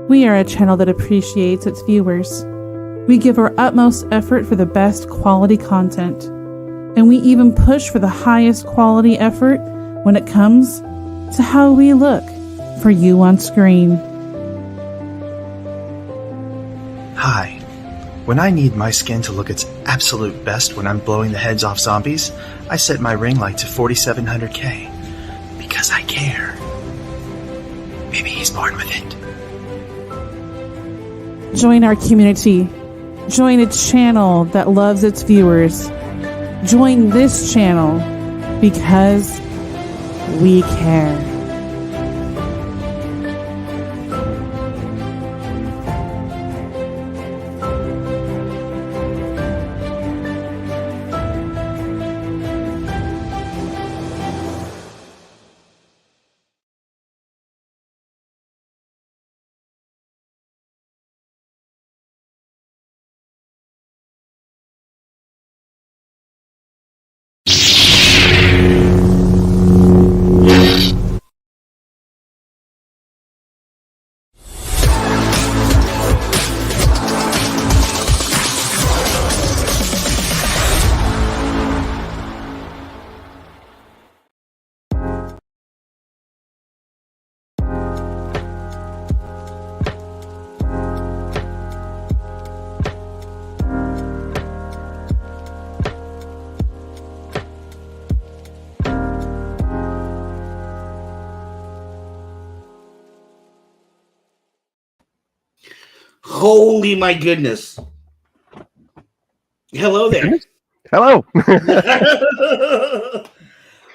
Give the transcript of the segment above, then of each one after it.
We are a channel that appreciates its viewers. We give our utmost effort for the best quality content, and we even push for the highest quality effort when it comes to how we look for you on screen. Hi. When I need my skin to look its absolute best when I'm blowing the heads off zombies, I set my ring light to 4700K. Because I care. Maybe he's born with it. Join our community. Join a channel that loves its viewers. Join this channel because we care. Holy my goodness. Hello there. Hello.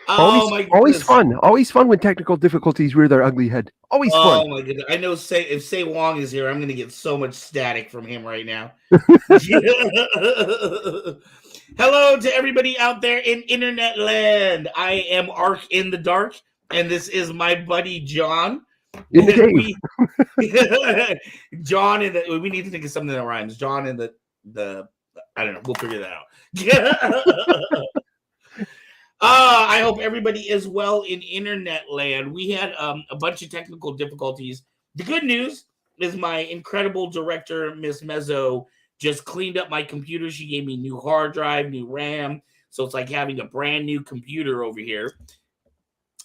Always fun. Always fun when technical difficulties rear their ugly head. Always fun. Oh my goodness. I know if Say Wong is here, I'm going to get so much static from him right now. Hello to everybody out there in internet land. I am Ark in the Dark, and this is my buddy John. In the game. John in the, we need to think of something that rhymes. John in the I don't know. We'll figure that out. I hope everybody is well in internet land. We had a bunch of technical difficulties. The good news is my incredible director, Miss Mezzo, just cleaned up my computer. She gave me new hard drive, new RAM. So it's like having a brand new computer over here.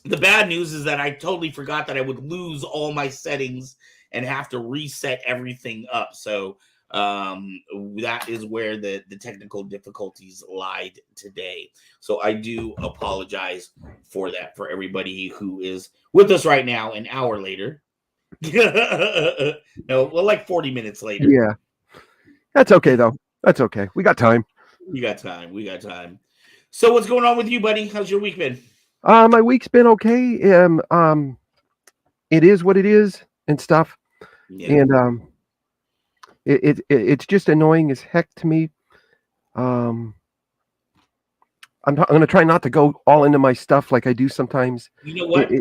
The bad news is that I totally forgot that I would lose all my settings and have to reset everything up. So that is where the technical difficulties lied today. So I do apologize for that for everybody who is with us right now an hour later. No, well, like 40 minutes later. Yeah. That's okay, though. That's okay. We got time. We got time. So what's going on with you, buddy? How's your week been? My week's been okay. It is what it is and stuff. Yeah. And it's just annoying as heck to me. I'm going to try not to go all into my stuff like I do sometimes. You know what?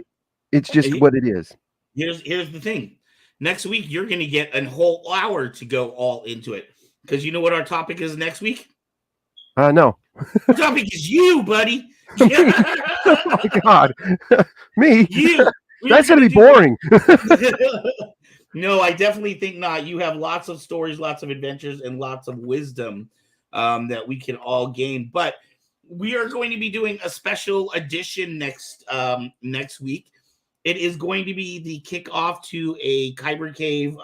It's just what it is. Here's the thing. Next week, you're going to get a whole hour to go all into it. Because you know what our topic is next week? No. Our topic is you, buddy. Oh my God. Me? You. That's going to be boring. No, I definitely think not. You have lots of stories, lots of adventures, and lots of wisdom that we can all gain. But we are going to be doing a special edition next week. It is going to be the kickoff to a Kyber Cave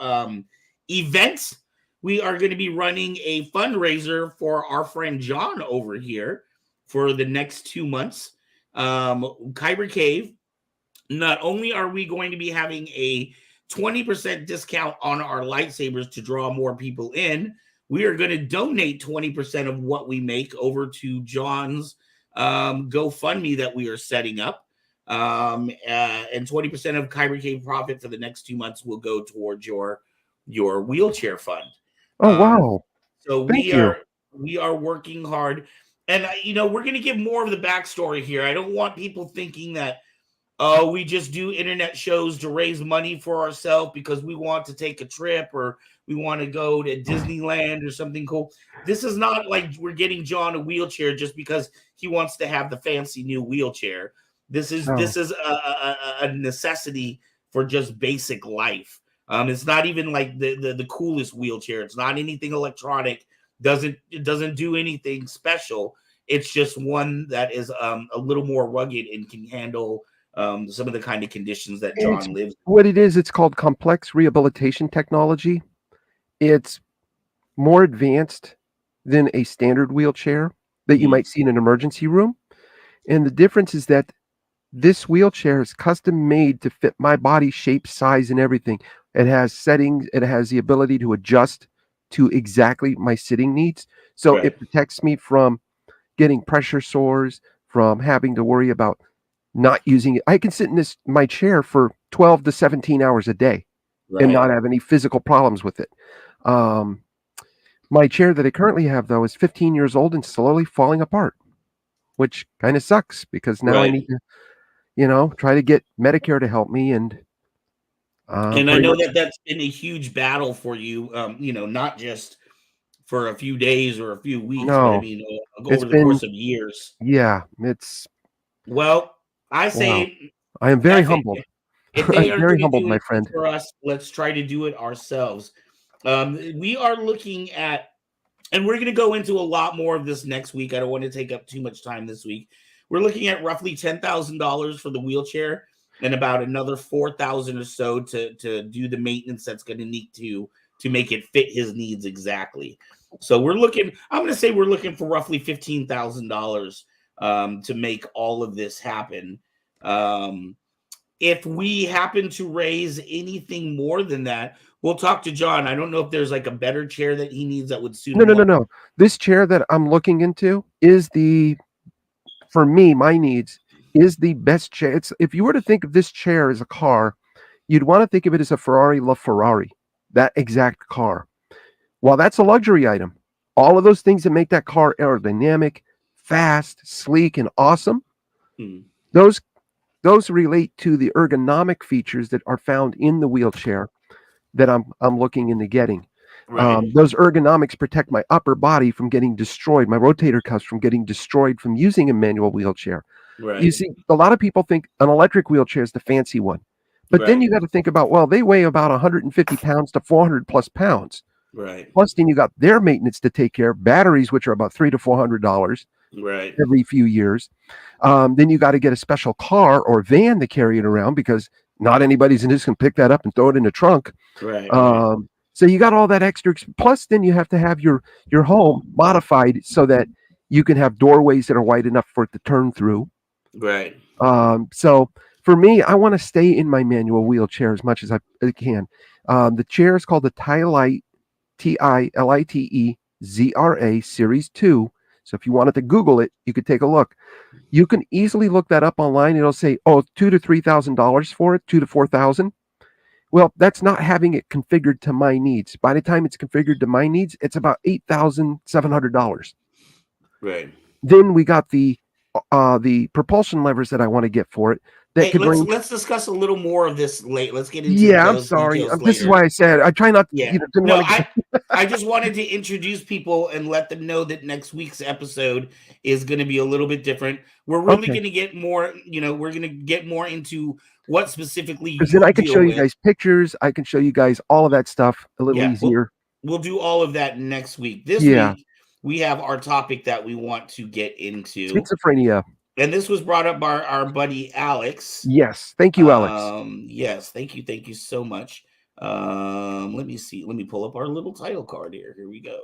event. We are going to be running a fundraiser for our friend John over here for the next 2 months. Kyber Cave. Not only are we going to be having a 20% discount on our lightsabers to draw more people in, we are going to donate 20% of what we make over to John's GoFundMe that we are setting up. And 20% of Kyber Cave profit for the next 2 months will go towards your wheelchair fund. Oh, wow. So we are working hard. And, we're going to give more of the backstory here. I don't want people thinking that, we just do internet shows to raise money for ourselves because we want to take a trip or we want to go to Disneyland or something cool. This is not like we're getting John a wheelchair just because he wants to have the fancy new wheelchair. This is a necessity for just basic life. It's not even like the coolest wheelchair. It's not anything electronic. It doesn't do anything special. It's just one that is a little more rugged and can handle some of the kind of conditions that John lives. What it is, it's called complex rehabilitation technology. It's more advanced than a standard wheelchair that you might see in an emergency room. And the difference is that this wheelchair is custom made to fit my body shape, size, and everything. It has settings. It has the ability to adjust to exactly my sitting needs. So it protects me from getting pressure sores, from having to worry about not using it. I can sit in my chair for 12 to 17 hours a day and not have any physical problems with it. My chair that I currently have, though, is 15 years old and slowly falling apart, which kind of sucks because now I need to, try to get Medicare to help me. And I know that's been a huge battle for you, not just for a few days or a few weeks, but I mean, over the course of years. Yeah, it's. Well, I say, I am very humbled. If they I'm are very going to humbled, do my it friend. for us, let's try to do it ourselves. We are looking at, and we're going to go into a lot more of this next week. I don't want to take up too much time this week. We're looking at roughly $10,000 for the wheelchair and about another $4,000 or so to do the maintenance that's going to need to make it fit his needs exactly. So I'm going to say we're looking for roughly $15,000 to make all of this happen. If we happen to raise anything more than that, we'll talk to John. I don't know if there's like a better chair that he needs that would suit him. No. This chair that I'm looking into is for me, my needs, is the best chair. If you were to think of this chair as a car, you'd want to think of it as a Ferrari LaFerrari, that exact car. While that's a luxury item, all of those things that make that car aerodynamic, fast, sleek, and awesome, those relate to the ergonomic features that are found in the wheelchair that I'm looking into getting. Those ergonomics protect my upper body from getting destroyed, my rotator cuffs from getting destroyed from using a manual wheelchair. You see, a lot of people think an electric wheelchair is the fancy one. But then you got to think about, well, they weigh about 150 pounds to 400 plus pounds. Plus, then you got their maintenance to take care of, batteries, which are about $300 to $400 every few years. Then you got to get a special car or van to carry it around because not anybody's in this can pick that up and throw it in the trunk. So you got all that extra. Plus, then you have to have your home modified so that you can have doorways that are wide enough for it to turn through. So for me, I want to stay in my manual wheelchair as much as I can. The chair is called the Tilite, TILITEZRA Series 2. So if you wanted to Google it, you could take a look. You can easily look that up online. It'll say, $2,000 to $3,000 for it, $2,000 to $4,000. Well, that's not having it configured to my needs. By the time it's configured to my needs, it's about $8,700. Then we got the propulsion levers that I want to get for it. Let's discuss a little more of this late. Let's get into I'm sorry. This is why I said I try not. I just wanted to introduce people and let them know that next week's episode is going to be a little bit different. We're really going to get more. We're going to get more into what specifically. Because then I can show you guys pictures. I can show you guys all of that stuff a little easier. We'll do all of that next week. This week we have our topic that we want to get into. Schizophrenia. And this was brought up by our buddy Alex. Yes. Thank you, Alex. Yes. Thank you. Thank you so much. Let me see. Let me pull up our little title card here. Here we go.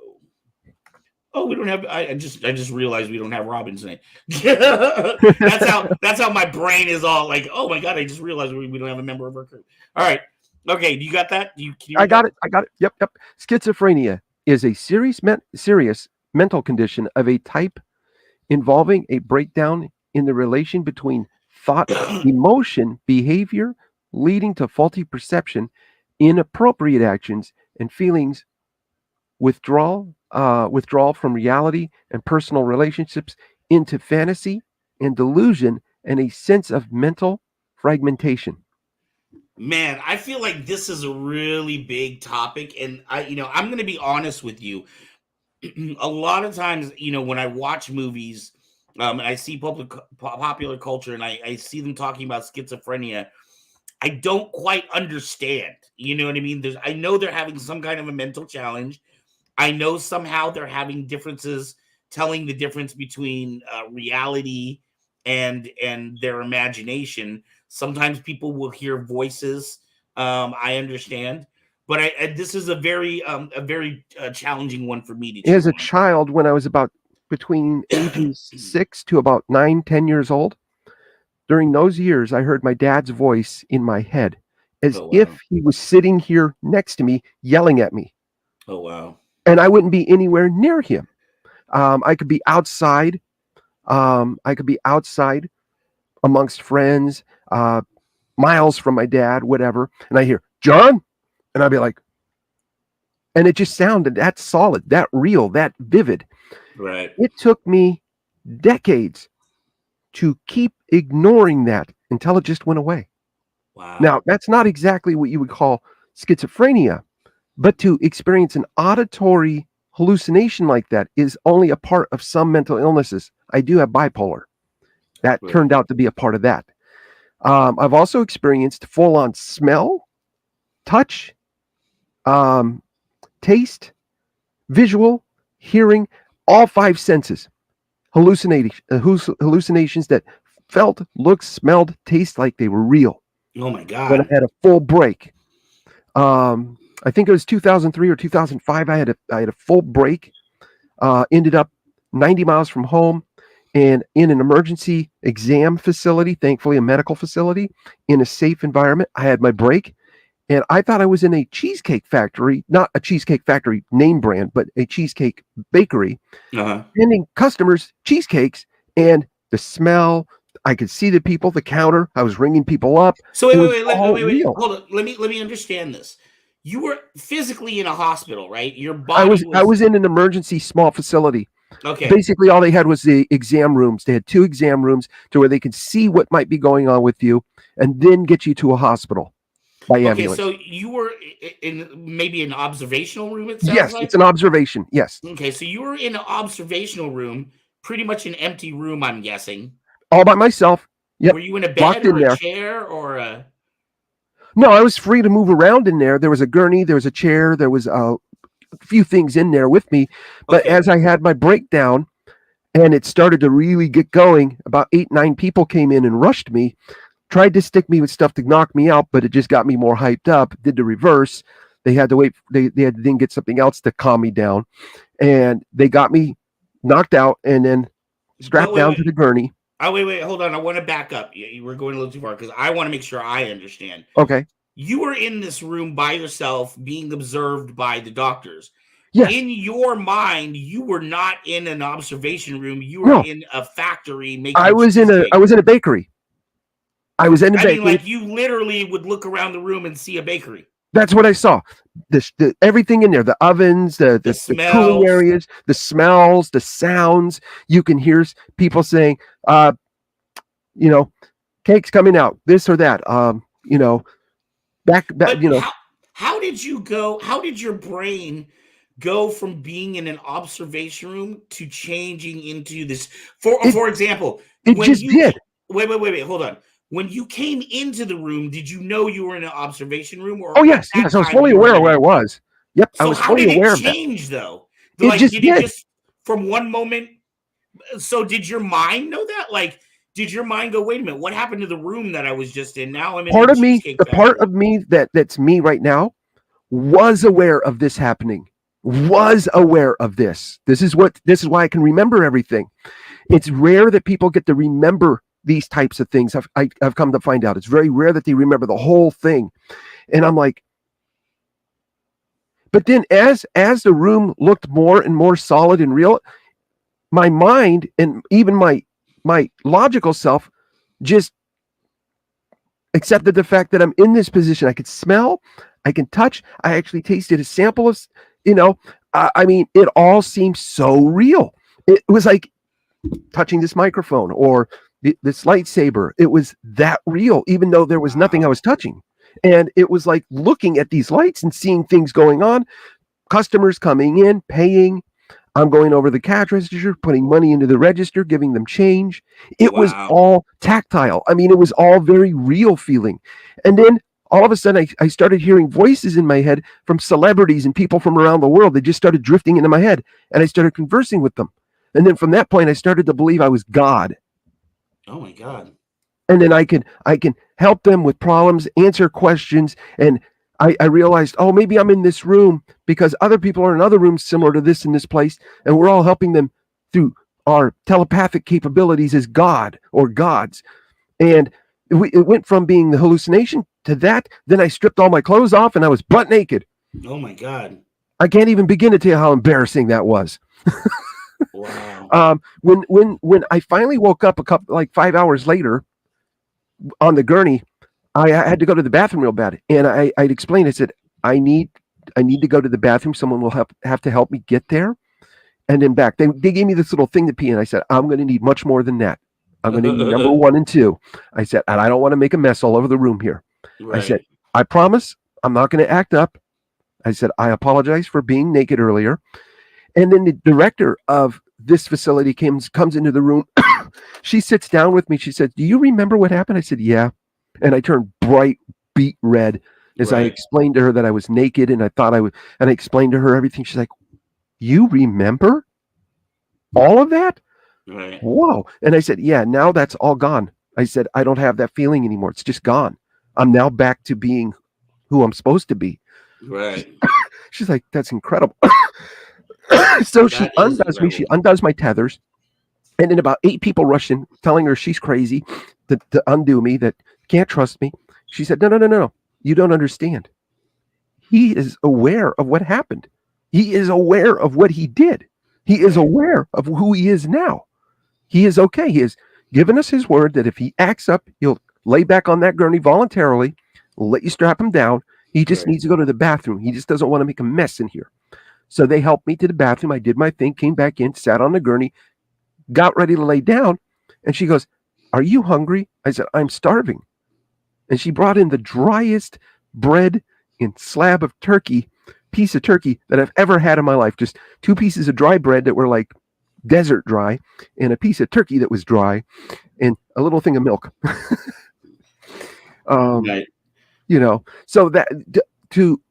Oh, we don't have. I just realized we don't have Robin tonight. That's how my brain is all like. Oh my god! I just realized we don't have a member of our crew. All right. Okay. You got that? I got it. Yep. Schizophrenia is a serious mental condition of a type involving a breakdown in the relation between thought, emotion, behavior, leading to faulty perception, inappropriate actions, and feelings, withdrawal from reality and personal relationships into fantasy and delusion, and a sense of mental fragmentation. Man, I feel like this is a really big topic, and I'm going to be honest with you. A lot of times, when I watch movies, and I see popular culture, and I see them talking about schizophrenia, I don't quite understand. You know what I mean? I know they're having some kind of a mental challenge. I know somehow they're having differences, telling the difference between reality and their imagination. Sometimes people will hear voices. I understand, but this is a very challenging one for me to chew As a on. child, when I was about between ages 6 to about 9, 10 years old, during those years, I heard my dad's voice in my head as Oh, wow. if he was sitting here next to me, yelling at me. Oh, wow. And I wouldn't be anywhere near him. I could be outside. I could be outside amongst friends, miles from my dad, whatever. And I hear, John? And I'd be like, and it just sounded that solid, that real, that vivid. Right. It took me decades to keep ignoring that until it just went away. Wow. Now, that's not exactly what you would call schizophrenia, but to experience an auditory hallucination like that is only a part of some mental illnesses. I do have bipolar. That Right. turned out to be a part of that. I've also experienced full-on smell, touch, taste, visual, hearing, all 5 senses. Hallucinations that felt, looked, smelled, tasted like they were real. Oh my God. When I had a full break. I think it was 2003 or 2005. I had a full break. Ended up 90 miles from home and in an emergency exam facility, thankfully a medical facility, in a safe environment. I had my break and I thought I was in a cheesecake factory, not a cheesecake factory name brand, but a cheesecake bakery, sending customers cheesecakes, and the smell, I could see the people, the counter, I was ringing people up. So wait, real. hold on. Let me understand this. You were physically in a hospital, right? Your body I was in an emergency small facility. Okay. Basically, all they had was the exam rooms. They had 2 exam rooms to where they could see what might be going on with you and then get you to a hospital by ambulance. Okay, so you were in maybe an observational room, it sounds Yes, like? it's an observation. Yes. Okay, so you were in an observational room, pretty much an empty room, I'm guessing. All by myself. Yep. Were you in a Locked bed in or there. a chair or a... No, I was free to move around in there. There was a gurney, there was a chair, there was a few things in there with me. But Okay. as I had my breakdown and it started to really get going, about 8, 9 people came in and rushed me, tried to stick me with stuff to knock me out, but it just got me more hyped up, did the reverse. They had to wait. They had to then get something else to calm me down. And they got me knocked out and then strapped down to the gurney. Oh, wait, hold on. I want to back up. You were going a little too far because I want to make sure I understand. Okay. You were in this room by yourself being observed by the doctors. Yes. In your mind, you were not in an observation room. You were in a factory making I was in a bakery. I was in a bakery. mean, like you literally would look around the room and see a bakery. That's what I saw. The everything in there, the ovens, the cooling areas, the smells, the sounds. You can hear people saying, cake's coming out, this or that. How did you go? How did your brain go from being in an observation room to changing into this? For example, it just did. Wait, hold on. When you came into the room, did you know you were in an observation room? Or yes, I was fully aware of where I was. Yep, I was fully aware of that. How did it change, though? It just did. From one moment. So did your mind know that? Like, did your mind go, wait a minute, what happened to the room that I was just in? Now I'm in part of me. The part of me that's me right now was aware of this happening. Was aware of this. This is why I can remember everything. It's rare that people get to remember these types of things. I've come to find out it's very rare that they remember the whole thing. And I'm like, but then as the room looked more and more solid and real, my mind and even my logical self just accepted the fact that I'm in this position. I could smell, I can touch, I actually tasted a sample of, I mean, it all seems so real. It was like touching this microphone or this lightsaber. It was that real, even though there was nothing I was touching. And it was like looking at these lights and seeing things going on, customers coming in, paying, I'm going over the cash register, putting money into the register, giving them change. It was Wow. all tactile. I mean, it was all very real feeling. And then all of a sudden, I started hearing voices in my head from celebrities and people from around the world. They just started drifting into my head, and I started conversing with them. And then from that point, I started to believe I was God. Oh my God. And then I can help them with problems, answer questions, and I realized, oh, maybe I'm in this room because other people are in other rooms similar to this in this place, and we're all helping them through our telepathic capabilities as God or gods. And it went from being the hallucination to that. Then I stripped all my clothes off and I was butt naked. Oh my God. I can't even begin to tell you how embarrassing that was. Wow. When I finally woke up 5 hours later on the gurney, I had to go to the bathroom real bad, and I'd explained. I said, I need to go to the bathroom. Someone will have to help me get there, and then back. They gave me this little thing to pee, and I said, I'm going to need much more than that. I'm going to need number 1 and 2. I said, and I don't want to make a mess all over the room here. Right. I said, I promise I'm not going to act up. I said, I apologize for being naked earlier. And then the director of this facility comes into the room. She sits down with me. She said, do you remember what happened? I said, yeah. And I turned bright, beet red as I explained to her that I was naked and I thought I would. And I explained to her everything. She's like, you remember all of that? Right. Whoa. And I said, yeah, now that's all gone. I said, I don't have that feeling anymore. It's just gone. I'm now back to being who I'm supposed to be. Right. She's like, that's incredible. So she undoes me. She undoes my tethers. And then about 8 people rush in, telling her she's crazy to undo me, that can't trust me. She said, no. You don't understand. He is aware of what happened. He is aware of what he did. He is aware of who he is now. He is okay. He has given us his word that if he acts up, he'll lay back on that gurney voluntarily. We'll let you strap him down. He just needs to go to the bathroom. He just doesn't want to make a mess in here. So they helped me to the bathroom. I did my thing, came back in, sat on the gurney, got ready to lay down. And she goes, are you hungry? I said, I'm starving. And she brought in the driest bread and slab of piece of turkey that I've ever had in my life. Just 2 pieces of dry bread that were like desert dry, and a piece of turkey that was dry, and a little thing of milk. So that to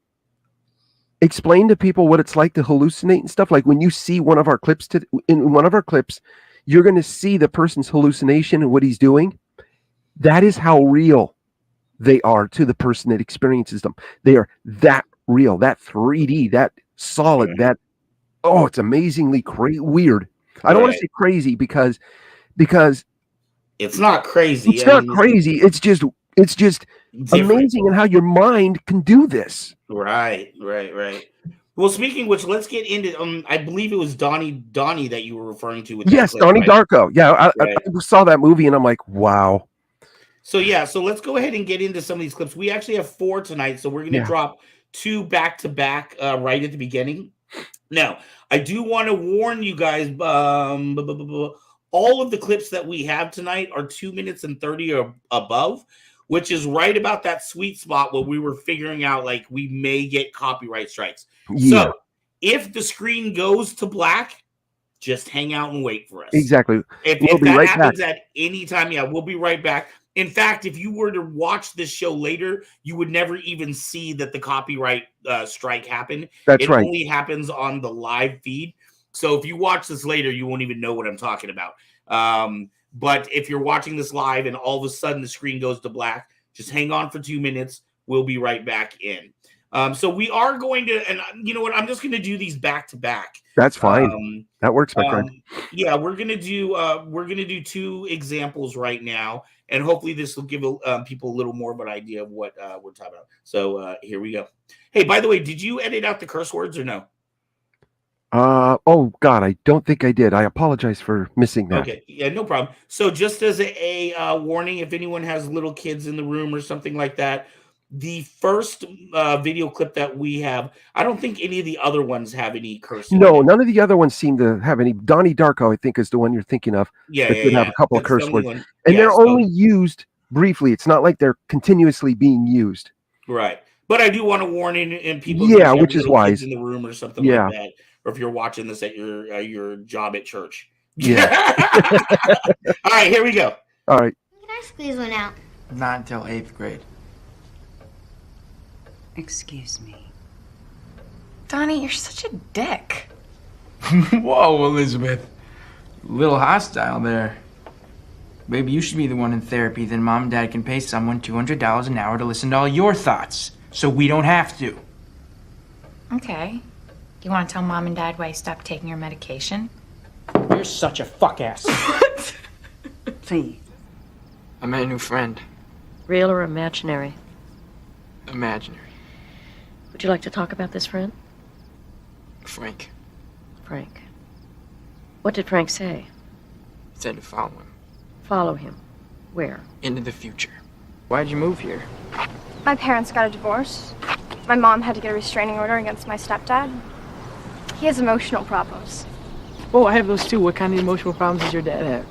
explain to people what it's like to hallucinate and stuff. Like when you see one of our clips, in one of our clips, you're going to see the person's hallucination and what he's doing. That is how real they are to the person that experiences them. They are that real, that 3D, that solid, that, it's amazingly weird. I don't want to say crazy because it's not crazy. It's not crazy. It's just different. Amazing in how your mind can do this. Right. Well, speaking of which, let's get into. I believe it was Donnie that you were referring to. With yes, Donnie Darko. Yeah, I saw that movie and I'm like, wow. So let's go ahead and get into some of these clips. We actually have 4 tonight, so we're going to drop 2 back to back right at the beginning. Now, I do want to warn you guys. All of the clips that we have tonight are 2 minutes and 30 or above, which is right about that sweet spot where we were figuring out like we may get copyright strikes. Yeah. So if the screen goes to black, just hang out and wait for us. Exactly. If that happens at any time, we'll be right back. In fact, if you were to watch this show later, you would never even see that the copyright strike happened. That's right. It only happens on the live feed. So if you watch this later, you won't even know what I'm talking about. But if you're watching this live and all of a sudden the screen goes to black, just hang on for 2 minutes. We'll be right back in. So we are going to, and you know what? I'm just going to do these back to back. That's fine. That works, my friend. Yeah, we're gonna do 2 examples right now, and hopefully this will give people a little more of an idea of what we're talking about. So here we go. Hey, by the way, did you edit out the curse words or no? Oh God, I don't think I did. I apologize for missing that. Okay, yeah, no problem. So just as a warning, if anyone has little kids in the room or something like that, the first video clip that we have, I don't think any of the other ones have any curse. No, none of the other ones seem to have any. Donnie Darko, I think, is the one you're thinking of. Yeah, that could have a couple of curse words, and they're only used briefly. It's not like they're continuously being used. Right, but I do want to warn in people. Yeah, which is wise in the room or something like that. or if you're watching this at your job at church. Yeah. All right, here we go. All right. Can I squeeze one out? Not until 8th grade. Excuse me. Donnie, you're such a dick. Whoa, Elizabeth. A little hostile there. Maybe you should be the one in therapy, then Mom and Dad can pay someone $200 an hour to listen to all your thoughts, so we don't have to. Okay. Do you want to tell Mom and Dad why you stopped taking your medication? You're such a fuck-ass. Please. I met a new friend. Real or imaginary? Imaginary. Would you like to talk about this friend? Frank. Frank. What did Frank say? He said to follow him. Follow him. Where? Into the future. Why'd you move here? My parents got a divorce. My mom had to get a restraining order against my stepdad. He has emotional problems. Oh, I have those too. What kind of emotional problems does your dad have?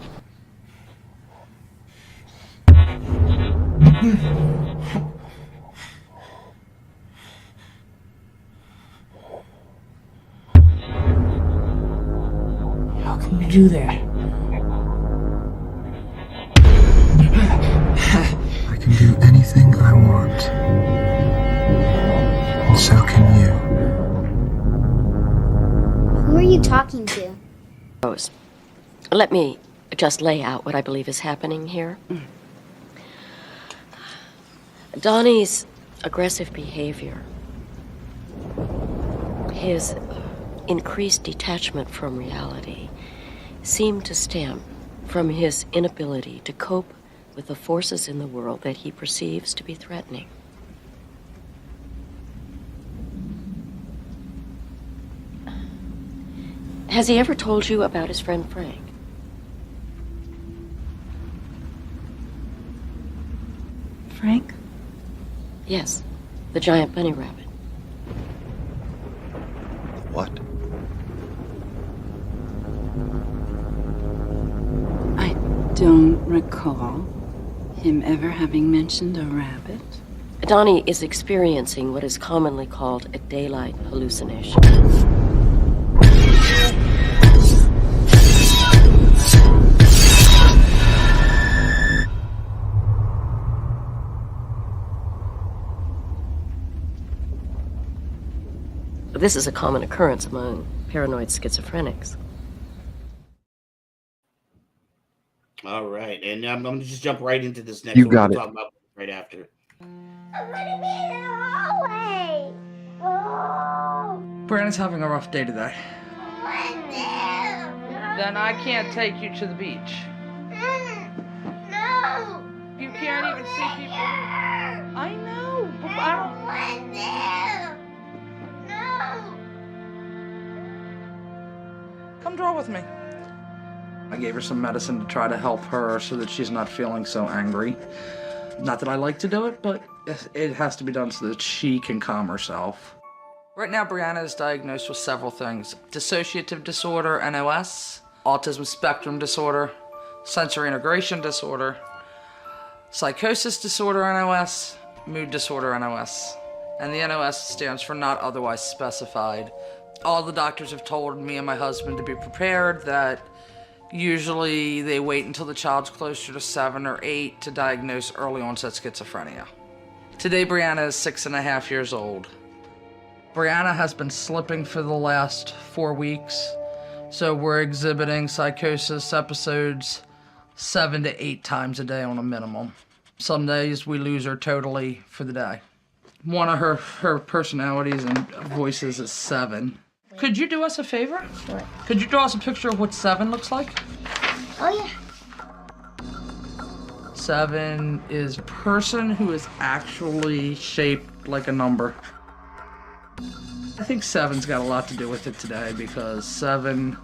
How can you do that? I can do anything I want. And so can you. Who are you talking to? Rose, let me just lay out what I believe is happening here. Donnie's aggressive behavior, his increased detachment from reality, seemed to stem from his inability to cope with the forces in the world that he perceives to be threatening. Has he ever told you about his friend Frank? Frank? Yes, the giant bunny rabbit. What? I don't recall him ever having mentioned a rabbit. Donnie is experiencing what is commonly called a daylight hallucination. This is a common occurrence among paranoid schizophrenics. All right, and I'm going to just jump right into this next You one. got We'll it. talk about right after. I'm gonna be in the hallway. Oh, Brandon's having a rough day today. no. Then I can't take you to the beach. No. You can't even see people. I know, but I don't. want to. No. Come draw with me. I gave her some medicine to try to help her so that she's not feeling so angry. Not that I like to do it, but it has to be done so that she can calm herself. Right now, Brianna is diagnosed with several things: dissociative disorder, NOS, autism spectrum disorder, sensory integration disorder, psychosis disorder, NOS, mood disorder, NOS. And the NOS stands for not otherwise specified. All the doctors have told me and my husband to be prepared that usually they wait until the child's closer to 7 or 8 to diagnose early onset schizophrenia. Today, Brianna is 6.5 years old. Brianna has been slipping for the last 4 weeks, so we're exhibiting psychosis episodes 7 to 8 times a day on a minimum. Some days we lose her totally for the day. One of her personalities and voices is 7. Could you do us a favor? What? Could you draw us a picture of what 7 looks like? Oh, yeah. 7 is a person who is actually shaped like a number. I think 7's got a lot to do with it today because 7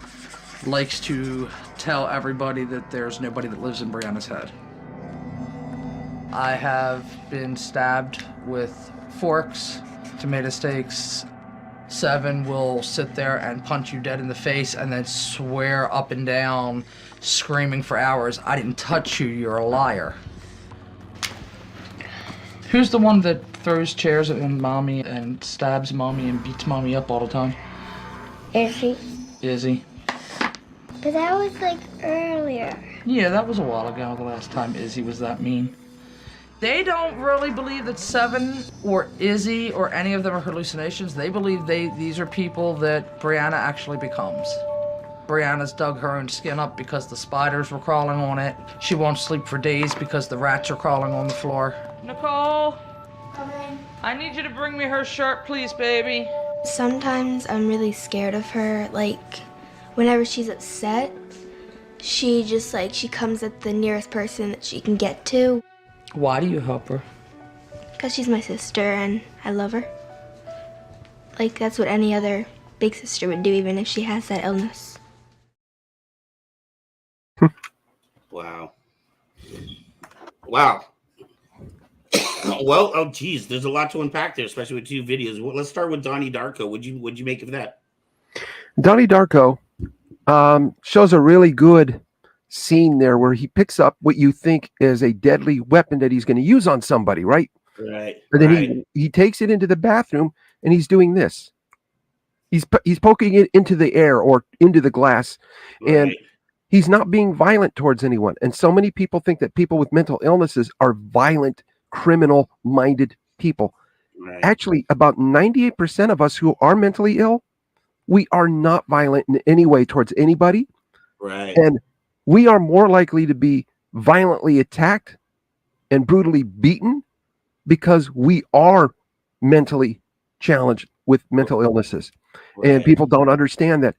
likes to tell everybody that there's nobody that lives in Brianna's head. I have been stabbed with forks, tomato steaks. 7 will sit there and punch you dead in the face and then swear up and down, screaming for hours, "I didn't touch you, you're a liar." Who's the one that throws chairs at Mommy and stabs Mommy and beats Mommy up all the time? Izzy. Izzy. But that was like earlier. Yeah, that was a while ago, the last time Izzy was that mean. They don't really believe that Seven or Izzy or any of them are hallucinations. They believe these are people that Brianna actually becomes. Brianna's dug her own skin up because the spiders were crawling on it. She won't sleep for days because the rats are crawling on the floor. Nicole, I need you to bring me her shirt, please, baby. Sometimes I'm really scared of her. Like, whenever she's upset, she just she comes at the nearest person that she can get to. Why do you help her? Because she's my sister and I love her. Like, that's what any other big sister would do, even if she has that illness. Wow. Wow. Well, oh geez, there's a lot to unpack there, especially with 2 videos. Well, let's start with Donnie Darko. What'd you make of that? Donnie Darko shows a really good scene there where he picks up what you think is a deadly weapon that he's going to use on somebody, right? Right. And then he takes it into the bathroom and he's doing this. He's poking it into the air or into the glass, and he's not being violent towards anyone. And so many people think that people with mental illnesses are violent, criminal-minded people. Right. Actually, about 98% of us who are mentally ill, we are not violent in any way towards anybody. Right. And we are more likely to be violently attacked and brutally beaten because we are mentally challenged with mental illnesses. Right. And people don't understand that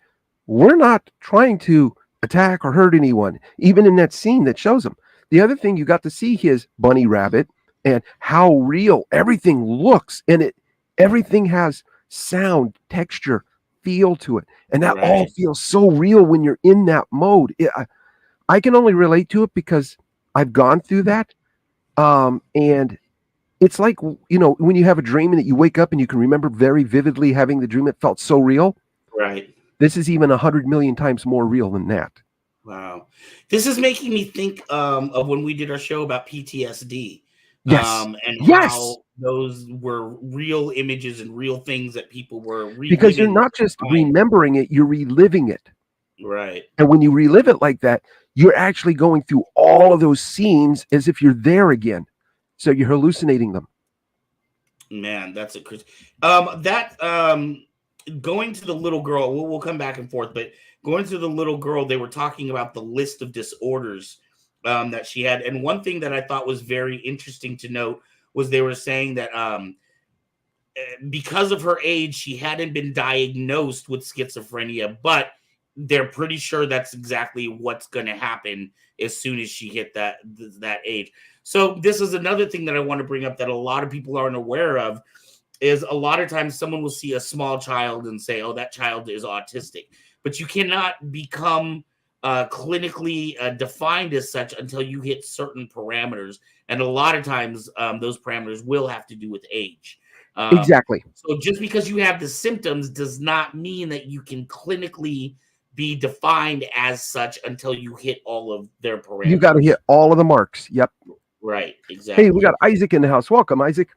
we're not trying to attack or hurt anyone, even in that scene that shows them. The other thing you got to see his bunny rabbit and how real everything looks, and everything has sound, texture, feel to it, and that all feels so real when you're in that mode. I can only relate to it because I've gone through that, and it's like, you know, when you have a dream and that you wake up and you can remember very vividly having the dream. It felt so real. Right. This is even 100 million times more real than that. Wow. This is making me think of when we did our show about PTSD. Yes. And how those were real images and real things that people were reliving. Because you're not just remembering it, you're reliving it. Right. And when you relive it like that, you're actually going through all of those scenes as if you're there again. So you're hallucinating them. Man, that's a crazy. Going to the little girl, we'll come back and forth, but going to the little girl, they were talking about the list of disorders that she had. And one thing that I thought was very interesting to note was they were saying that because of her age, she hadn't been diagnosed with schizophrenia, but they're pretty sure that's exactly what's going to happen as soon as she hit that age. So this is another thing that I want to bring up that a lot of people aren't aware of, is a lot of times someone will see a small child and say, oh, that child is autistic. But you cannot become clinically defined as such until you hit certain parameters. And a lot of times those parameters will have to do with age. Exactly. So just because you have the symptoms does not mean that you can clinically be defined as such until you hit all of their parameters. You got to hit all of the marks. Yep. Right. Exactly. Hey, we got Isaac in the house. Welcome, Isaac.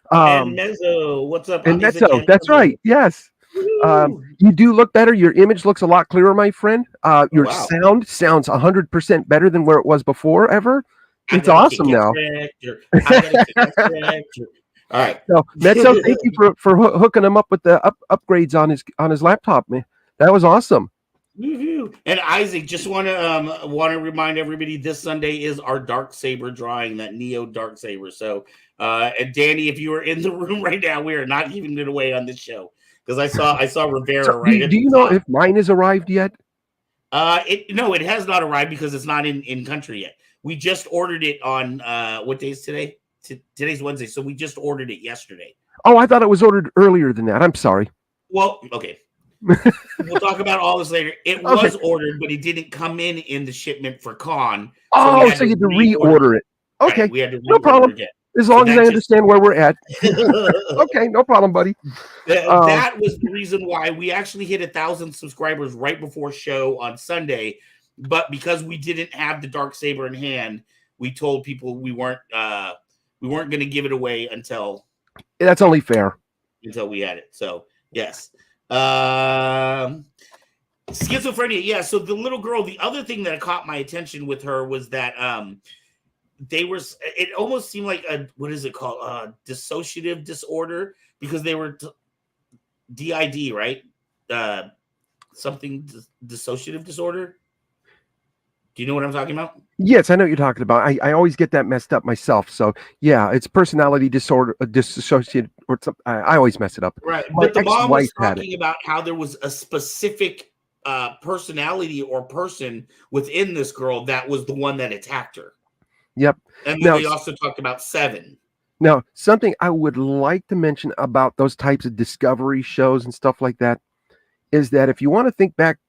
And Mezzo, what's up? And Mezzo, that's right. Yes. You do look better. Your image looks a lot clearer, my friend. Your sound sounds 100% better than where it was before ever. It's awesome now. All right. So, Mezzo, thank you for hooking him up with the upgrades on his laptop, man. That was awesome. Woo-hoo. And Isaac, just want to remind everybody, this Sunday is our Dark Saber drawing, that Neo Dark Saber. So, and Danny, if you are in the room right now, we are not giving it away on this show because I saw Rivera. So, right. Do you know if mine has arrived yet? It has not arrived because it's not in country yet. We just ordered it on what day is today? Today's Wednesday, so we just ordered it yesterday. Oh, I thought it was ordered earlier than that. I'm sorry. Well, okay. We'll talk about all this later. It was ordered, but it didn't come in the shipment for con. So you had to reorder it. Okay, right, we had to no problem. Again. As long as I understand where we're at. Okay, no problem, buddy. That was the reason why we actually hit 1,000 subscribers right before show on Sunday. But because we didn't have the Dark Saber in hand, we told people we weren't going to give it away until. That's only fair. Until we had it. So yes. Schizophrenia. Yeah. So the little girl. The other thing that caught my attention with her was that they were. It almost seemed like a what is it called? Dissociative disorder because they were DID, right? Something dissociative disorder. Do you know what I'm talking about? Yes, I know what you're talking about. I always get that messed up myself. So yeah, it's personality disorder, dissociated, or something. I always mess it up. Right. My But the mom was ex-wife had it. talking about how there was a specific personality or person within this girl that was the one that attacked her. Yep. And then Now, they also talked about 7. now, something I would like to mention about those types of discovery shows and stuff like that is that if you want to think back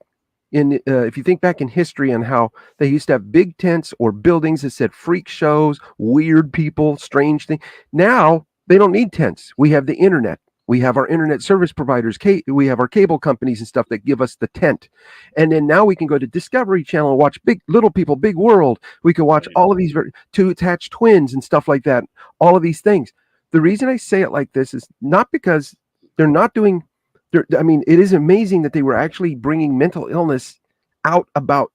if you think back in history on how they used to have big tents or buildings that said freak shows, weird people, strange things. Now they don't need tents. We have the internet. We have our internet service providers. We have our cable companies and stuff that give us the tent. And then now we can go to Discovery Channel and watch Big Little People, Big World. We can watch all of these two attached twins and stuff like that. All of these things. The reason I say it like this is not because they're not doing. I mean, it is amazing that they were actually bringing mental illness out about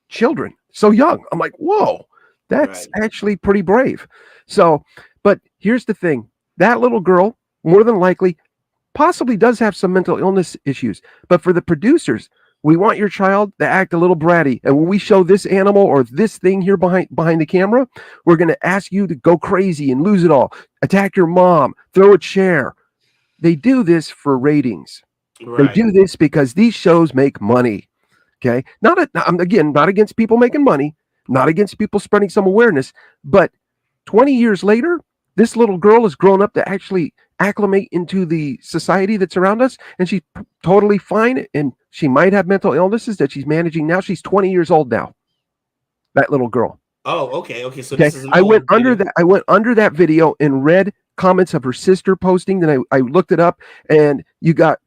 children so young. I'm like, whoa, that's actually pretty brave. So, but here's the thing. That little girl, more than likely, possibly does have some mental illness issues. But for the producers, we want your child to act a little bratty. And when we show this animal or this thing here behind the camera, we're going to ask you to go crazy and lose it all. Attack your mom, throw a chair. They do this for ratings. They do this because these shows make money. Okay. Not against people making money, not against people spreading some awareness, but 20 years later, this little girl has grown up to actually acclimate into the society that's around us, and she's totally fine. And she might have mental illnesses that she's managing now. She's 20 years old now. That little girl. Oh, okay. Okay. So okay. This is I went under that video and read comments of her sister posting. Then I looked it up, and you got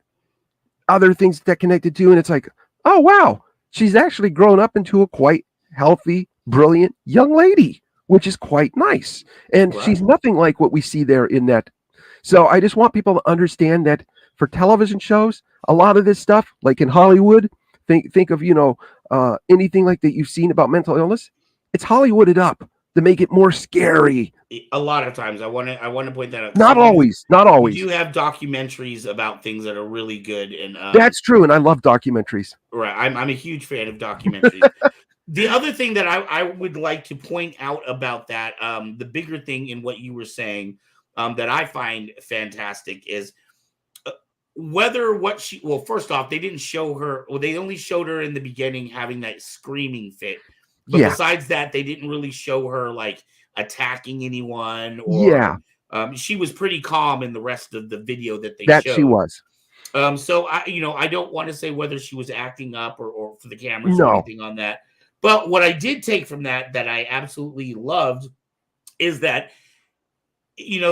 other things that connected to, and it's like, oh wow, she's actually grown up into a quite healthy, brilliant young lady, which is quite nice. And she's nothing like what we see there in that. So I just want people to understand that for television shows, a lot of this stuff, like in Hollywood, think of anything like that you've seen about mental illness, it's Hollywooded up to make it more scary. A lot of times, I want to point that out. Not always. We do have documentaries about things that are really good, and that's true. And I love documentaries. Right, I'm a huge fan of documentaries. The other thing that I would like to point out about that, the bigger thing in what you were saying, that I find fantastic is first off, they didn't show her. Well, they only showed her in the beginning having that screaming fit. But besides that, they didn't really show her like attacking anyone. Or, she was pretty calm in the rest of the video that they showed. She was. So I don't want to say whether she was acting up or for the cameras or anything on that. But what I did take from that I absolutely loved is that,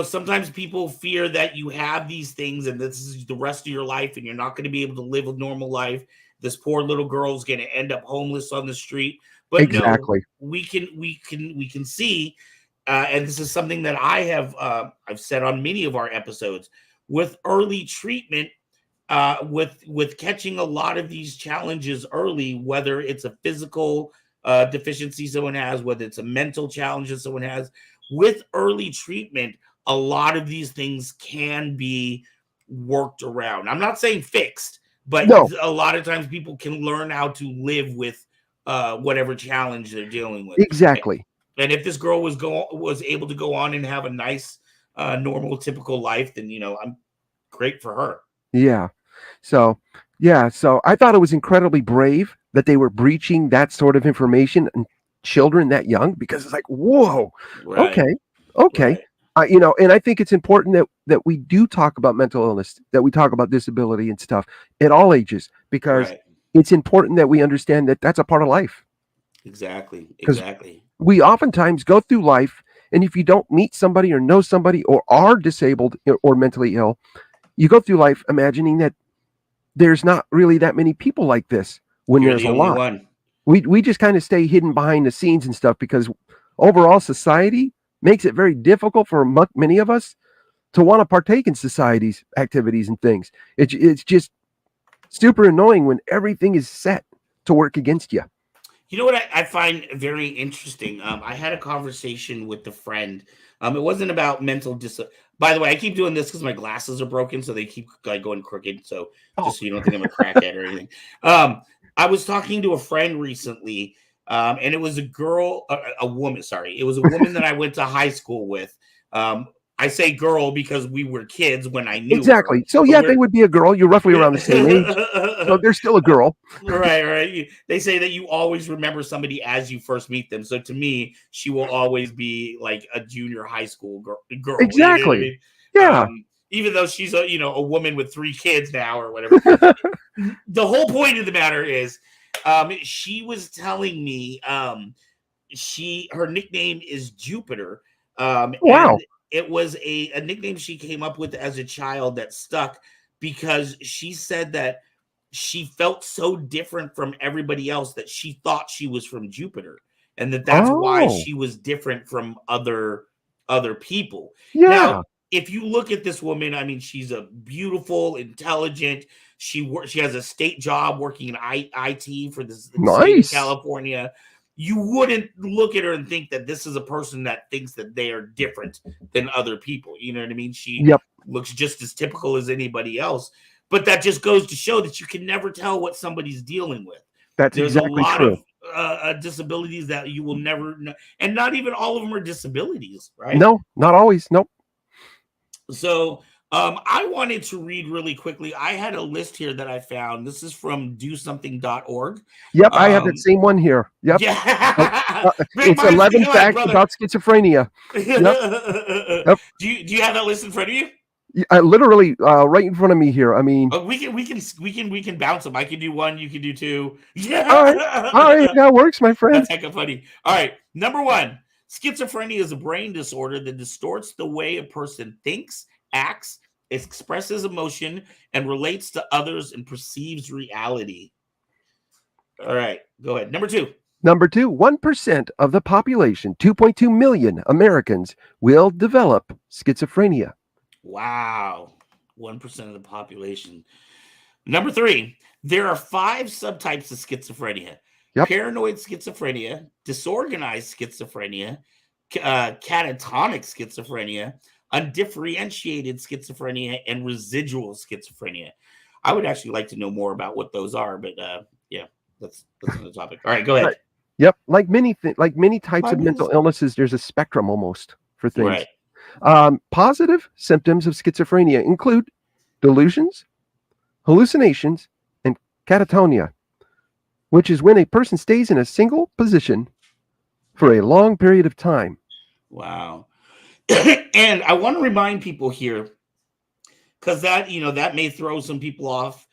sometimes people fear that you have these things and this is the rest of your life and you're not going to be able to live a normal life. This poor little girl's going to end up homeless on the street. But exactly. No, we can see, and this is something that I've said on many of our episodes, with early treatment, with catching a lot of these challenges early, whether it's a physical deficiency someone has, whether it's a mental challenge that someone has, with early treatment, a lot of these things can be worked around. I'm not saying fixed, but a lot of times people can learn how to live with whatever challenge they're dealing with. Exactly. And if this girl was able to go on and have a nice, normal, typical life, then I'm great for her. Yeah. So I thought it was incredibly brave that they were breaching that sort of information and children that young, because it's like, whoa, okay. Right. And I think it's important that we do talk about mental illness, that we talk about disability and stuff at all ages, because it's important that we understand that that's a part of life. Exactly. We oftentimes go through life, and if you don't meet somebody or know somebody or are disabled or mentally ill, you go through life imagining that there's not really that many people like this when there's a lot. One. We just kind of stay hidden behind the scenes and stuff, because overall society makes it very difficult for many of us to want to partake in society's activities and things. It's just super annoying when everything is set to work against you. You know what I find very interesting? I had a conversation with a friend. It wasn't about mental By the way, I keep doing this because my glasses are broken, so they keep like going crooked. So just so you don't think I'm a crackhead or anything. I was talking to a friend recently, and it was a woman. Sorry, it was a woman that I went to high school with. I say girl because we were kids when I knew Exactly. her. So yeah, they would be a girl. You're roughly around the same age. So they're still a girl. Right. They say that you always remember somebody as you first meet them. So to me, she will always be like a junior high school girl. Exactly. You know what I Yeah. mean? Even though she's a woman with 3 kids now or whatever. The whole point of the matter is, she was telling me her nickname is Jupiter. Wow. And it was a nickname she came up with as a child that stuck because she said that she felt so different from everybody else that she thought she was from Jupiter, and that's why she was different from other people. Yeah. Now, if you look at this woman, I mean, she's a beautiful, intelligent. She has a state job working in IT for the state of California. You wouldn't look at her and think that this is a person that thinks that they are different than other people. You know what I mean? She looks just as typical as anybody else. But that just goes to show that you can never tell what somebody's dealing with. There's exactly a lot true. of disabilities that you will never know. And not even all of them are disabilities, right? No, not always. Nope. So I wanted to read really quickly. I had a list here that I found. This is from dosomething.org. Yep, I have that same one here. Yep. Yeah. It's 11 facts about schizophrenia. Yep. Do you have that list in front of you? Literally right in front of me here. I mean, we can bounce them. I can do 1, you can do 2. Yeah. All right, that works, my friend. That's hecka funny. All right, number 1. Schizophrenia is a brain disorder that distorts the way a person thinks, acts, expresses emotion, and relates to others and perceives reality. All right, go ahead. Number 2. Number 2, 1% of the population, 2.2 million Americans, will develop schizophrenia. Wow. 1% of the population. Number 3, there are 5 subtypes of schizophrenia. Yep. Paranoid schizophrenia, disorganized schizophrenia, catatonic schizophrenia, undifferentiated schizophrenia, and residual schizophrenia. I would actually like to know more about what those are, but yeah, that's another topic. All right, go ahead. Yep, like many types of mental illnesses, there's a spectrum almost for things. Right. Positive symptoms of schizophrenia include delusions, hallucinations, and catatonia, which is when a person stays in a single position for a long period of time. Wow. And I want to remind people here, because that may throw some people off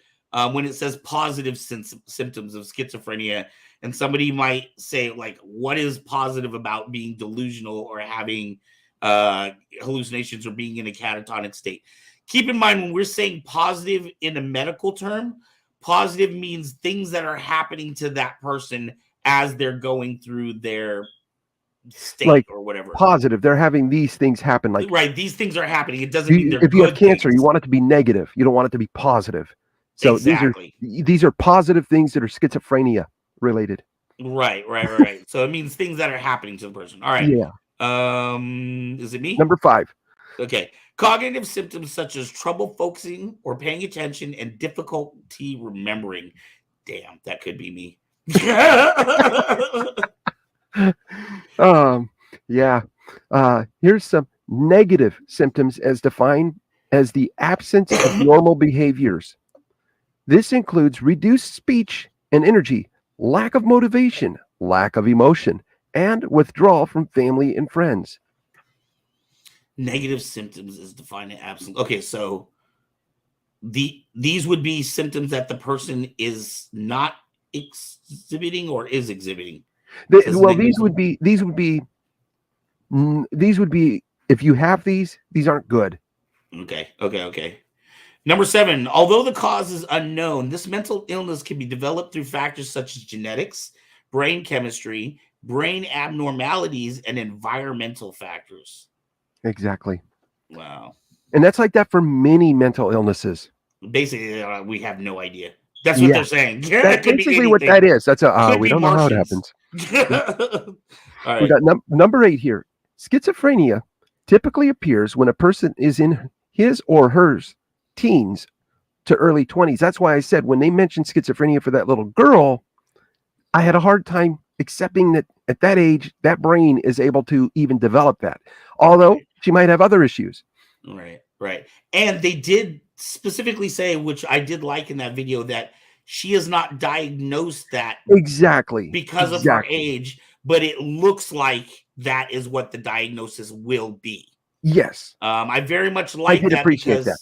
when it says positive symptoms of schizophrenia, and somebody might say, like, what is positive about being delusional or having hallucinations or being in a catatonic state? Keep in mind, when we're saying positive in a medical term, positive means things that are happening to that person as they're going through their state, like, or whatever. Positive, they're having these things happen. Like, right, these things are happening. It doesn't mean they're if you have cancer, things. You want it to be negative. You don't want it to be positive. So exactly. these are positive things that are schizophrenia related. Right. So it means things that are happening to the person. All right. Yeah. Is it me? Number 5. Okay. Cognitive symptoms such as trouble focusing or paying attention and difficulty remembering. Damn, that could be me. Yeah. Here's some negative symptoms as defined as the absence of normal behaviors. This includes reduced speech and energy, lack of motivation, lack of emotion, and withdrawal from family and friends. Negative symptoms is defined as absence. Okay, so these would be symptoms that the person is not exhibiting or is exhibiting. These would be if you have these aren't good. Okay. Number 7, although the cause is unknown, this mental illness can be developed through factors such as genetics, brain chemistry, brain abnormalities, and environmental factors. Exactly. Wow. And that's like that for many mental illnesses. Basically, we have no idea. That's what they're saying. That's basically what that is. That's we don't know how it happens. All right. We got number 8 here. Schizophrenia typically appears when a person is in his or her teens to early 20s. That's why I said when they mentioned schizophrenia for that little girl, I had a hard time accepting that at that age, that brain is able to even develop that. Although she might have other issues. Right. And they did specifically say, which I did like in that video, that she has not diagnosed that exactly because of her age, but it looks like that is what the diagnosis will be. Yes. I very much like that appreciate because that.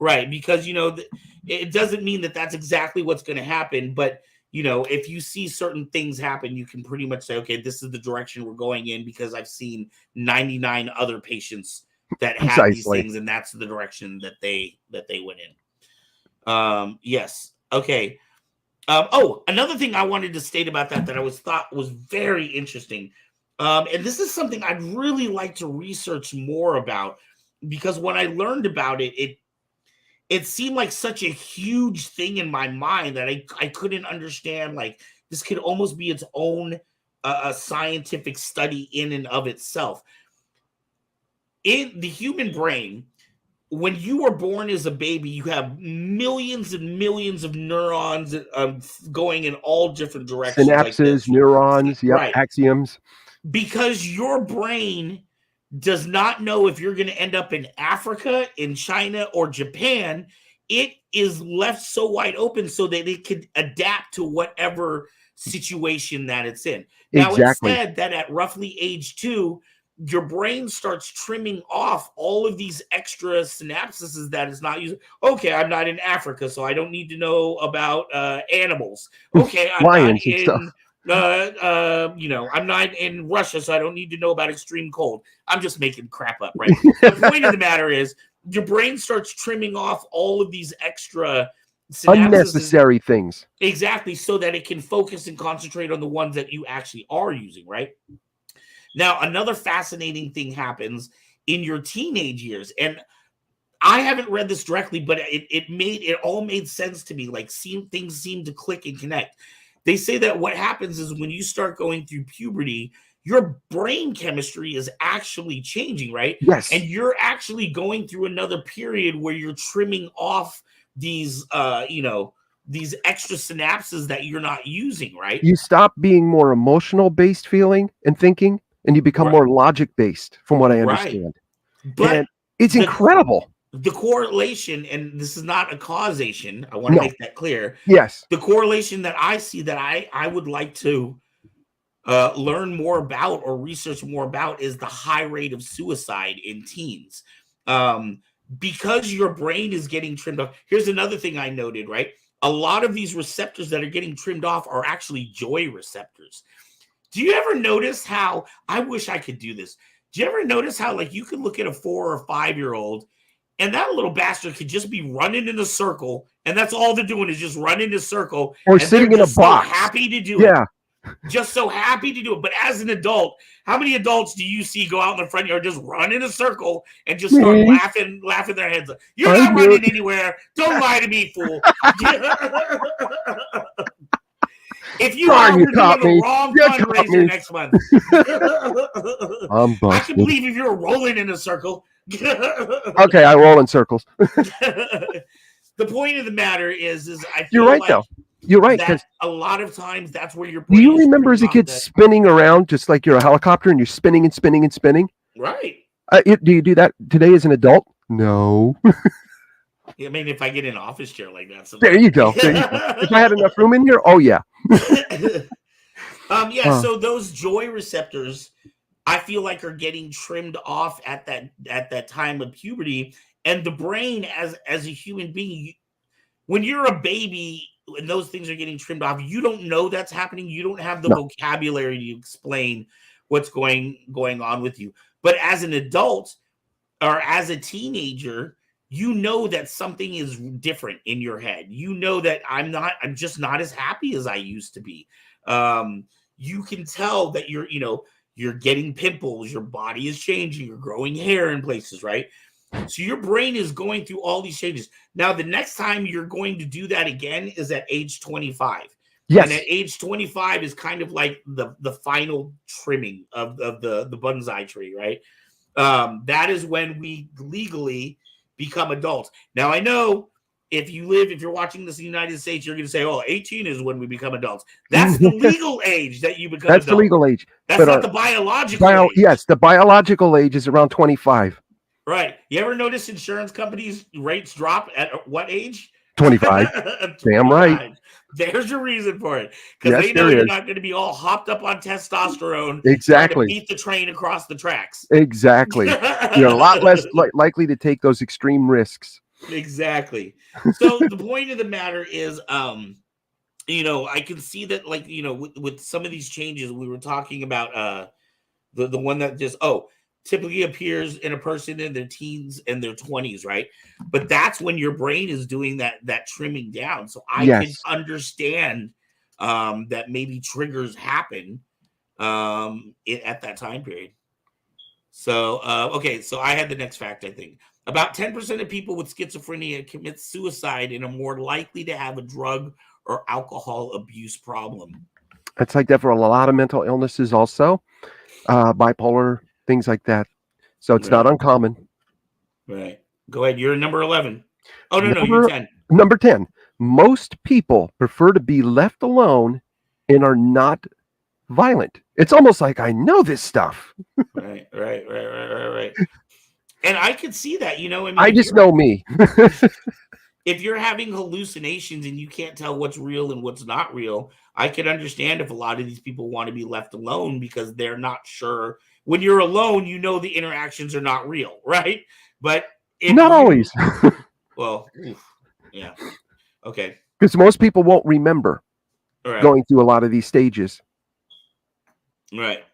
Right, because it doesn't mean that that's exactly what's going to happen, but if you see certain things happen, you can pretty much say, okay, this is the direction we're going in because I've seen 99 other patients that have these things, and that's the direction that they went in. Yes. Okay. Another thing I wanted to state about that I thought was very interesting. And this is something I'd really like to research more about, because when I learned about it seemed like such a huge thing in my mind that I couldn't understand. Like, this could almost be its own scientific study in and of itself. In the human brain, when you are born as a baby, you have millions and millions of neurons going in all different directions. Synapses, neurons, Right. axioms. Because your brain does not know if you're going to end up in Africa, in China, or Japan. It is left so wide open so that it could adapt to whatever situation that it's in. Now, It said that at roughly age 2, your brain starts trimming off all of these extra synapses that it's not using. Okay, I'm not in Africa, so I don't need to know about animals. Okay, I'm not in I'm not in Russia, so I don't need to know about extreme cold. I'm just making crap up, right? The point of the matter is your brain starts trimming off all of these extra synapses, unnecessary things. Exactly, so that it can focus and concentrate on the ones that you actually are using, right? Now, another fascinating thing happens in your teenage years, and I haven't read this directly, but it all made sense to me. Like, things seem to click and connect. They say that what happens is when you start going through puberty, your brain chemistry is actually changing, right? Yes. And you're actually going through another period where you're trimming off these, these extra synapses that you're not using, right? You stop being more emotional based feeling and thinking, and you become more logic based, from what I understand. But and it's incredible. The correlation, and this is not a causation, I want to make that clear. Yes. The correlation that I see that I would like to learn more about or research more about is the high rate of suicide in teens. Because your brain is getting trimmed off. Here's another thing I noted, right? A lot of these receptors that are getting trimmed off are actually joy receptors. Do you ever notice how, I wish I could do this. Do you ever notice how, like, you can look at a 4 or 5-year-old and that little bastard could just be running in a circle, and that's all they're doing is just running in a circle. Or sitting in a box. So happy to do it. Just so happy to do it. But as an adult, how many adults do you see go out in the front yard, just run in a circle and just start laughing their heads up? You're not running anywhere. Don't lie to me, fool. If you are, we're doing the wrong fundraiser next month. I can believe if you're rolling in a circle. Okay, I roll in circles. The point of the matter is I feel you're right, like though. You're right. That a lot of times that's where your brain. Do you remember as a kid spinning around just like you're a helicopter and you're spinning and spinning and spinning? Right. Do you do that today as an adult? No. I mean, if I get an office chair like that. There you go. If I had enough room in here, oh yeah. So those joy receptors, I feel like, are getting trimmed off at that time of puberty, and the brain as a human being, when you're a baby and those things are getting trimmed off, you don't know that's happening. You don't have the vocabulary to explain what's going on with you. But as an adult or as a teenager, you know that something is different in your head. You know that I'm just not as happy as I used to be. You can tell that you're getting pimples, your body is changing, you're growing hair in places, right? So your brain is going through all these changes. Now, the next time you're going to do that again is at age 25. Yes. And at age 25 is kind of like the final trimming of the bonsai tree, right? That is when we legally become adults. Now, I know if you're watching this in the United States, you're going to say, 18 is when we become adults. That's the legal age that you become That's adult. the legal age. That's not the biological age. Yes, the biological age is around 25. Right. You ever notice insurance companies' rates drop at what age? 25. Damn right. There's your reason for it. Because Yes, they know there you're is. not going to be all hopped up on testosterone Exactly. trying to beat the train across the tracks. Exactly. You're a lot less likely to take those extreme risks. Exactly. So the point of the matter is, I can see that, like, with some of these changes, we were talking about the one that just typically appears in a person in their teens and their 20s, right? But that's when your brain is doing that trimming down. So I can understand that maybe triggers happen at that time period. So okay, so I had the next fact. I think about 10% of people with schizophrenia commit suicide and are more likely to have a drug or alcohol abuse problem. It's like that for a lot of mental illnesses also, bipolar, things like that. So it's not uncommon. Right. Go ahead. You're number 11. Oh, no, you're 10. Number 10. Most people prefer to be left alone and are not violent. It's almost like I know this stuff. Right. And I could see that, I just know me. If you're having hallucinations and you can't tell what's real and what's not real, I could understand if a lot of these people want to be left alone because they're not sure. When you're alone, the interactions are not real, right? But not always. Well, yeah. Okay. Because most people won't remember going through a lot of these stages. Right.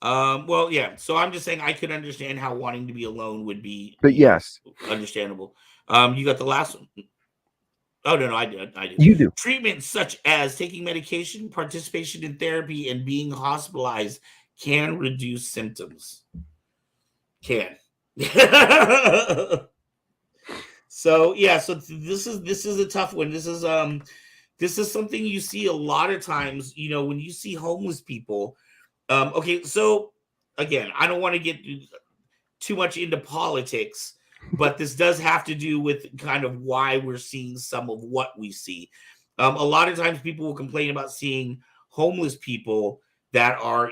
Well, yeah. So I'm just saying I could understand how wanting to be alone would be. But yes, understandable. You got the last one. Oh no, I did. You do. Treatments such as taking medication, participation in therapy, and being hospitalized can reduce symptoms. Can. So yeah, so this is a tough one. This is something you see a lot of times, when you see homeless people. Okay, so again, I don't want to get too much into politics, but this does have to do with kind of why we're seeing some of what we see. A lot of times people will complain about seeing homeless people that are,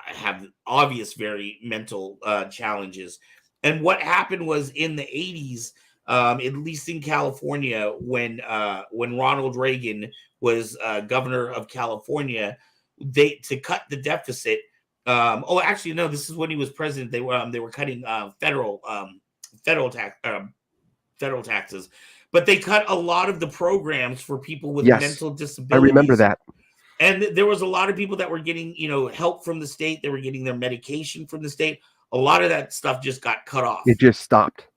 have obvious, very mental challenges. And what happened was in the 80s, at least in California, when Ronald Reagan was governor of California, to cut the deficit. Actually, no, this is when he was president. They were cutting federal taxes, but they cut a lot of the programs for people with mental disabilities. I remember that. And there was a lot of people that were getting, help from the state. They were getting their medication from the state. A lot of that stuff just got cut off. It just stopped.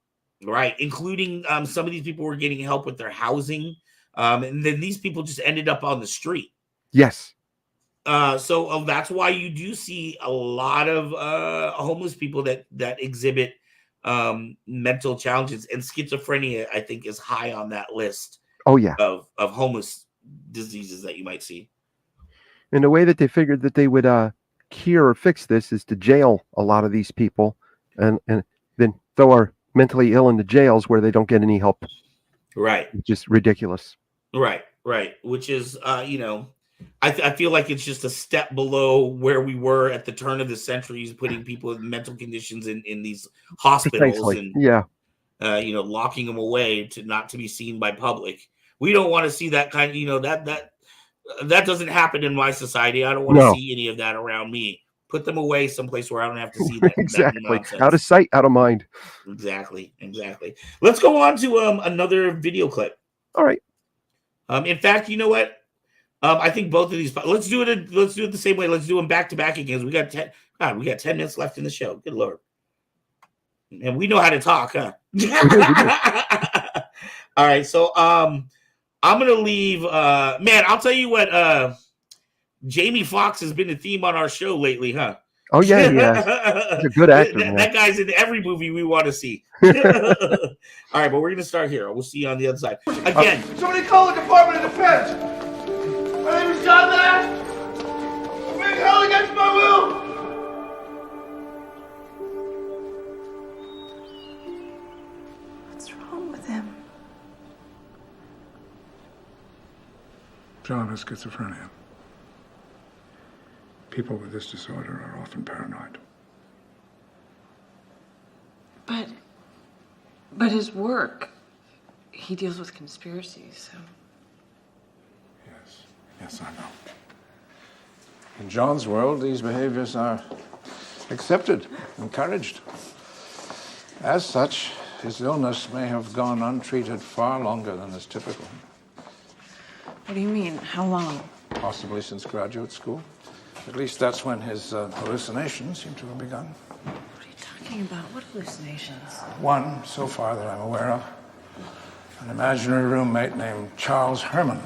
Right. Including some of these people were getting help with their housing. And then these people just ended up on the street. Yes. So that's why you do see a lot of homeless people that exhibit mental challenges, and schizophrenia, I think, is high on that list. Oh yeah. Of homeless diseases that you might see. And the way that they figured that they would cure or fix this is to jail a lot of these people, and then throw our mentally ill into jails where they don't get any help. Right. Just ridiculous. Right. Which is, I feel like it's just a step below where we were at the turn of the century, putting people with mental conditions in these hospitals. Precisely. And locking them away not to be seen by public. We don't want to see that kind of, that doesn't happen in my society. I don't want to see any of that around me. Put them away someplace where I don't have to see that. Exactly. That out of sight, out of mind. Exactly. Let's go on to another video clip. All right. In fact, you know what? I think both of these. Let's do it the same way. Let's do them back to back again. We got 10 minutes left in the show. Good Lord. And we know how to talk, huh? All right. So I'm gonna leave. Man, I'll tell you what. Jamie Foxx has been the theme on our show lately, huh? Oh yeah, he's a good actor, man. That guy's in every movie we want to see. All right, but we're gonna start here. We'll see you on the other side. Again, somebody call the Department of Defense. My name is John Nash. I'm being held against my will. What's wrong with him? John has schizophrenia. People with this disorder are often paranoid. But his work, he deals with conspiracies, so... Yes, I know. In John's world, these behaviors are accepted, encouraged. As such, his illness may have gone untreated far longer than is typical. What do you mean? How long? Possibly since graduate school. At least that's when his hallucinations seem to have begun. What are you talking about? What hallucinations? One, so far that I'm aware of, an imaginary roommate named Charles Herman.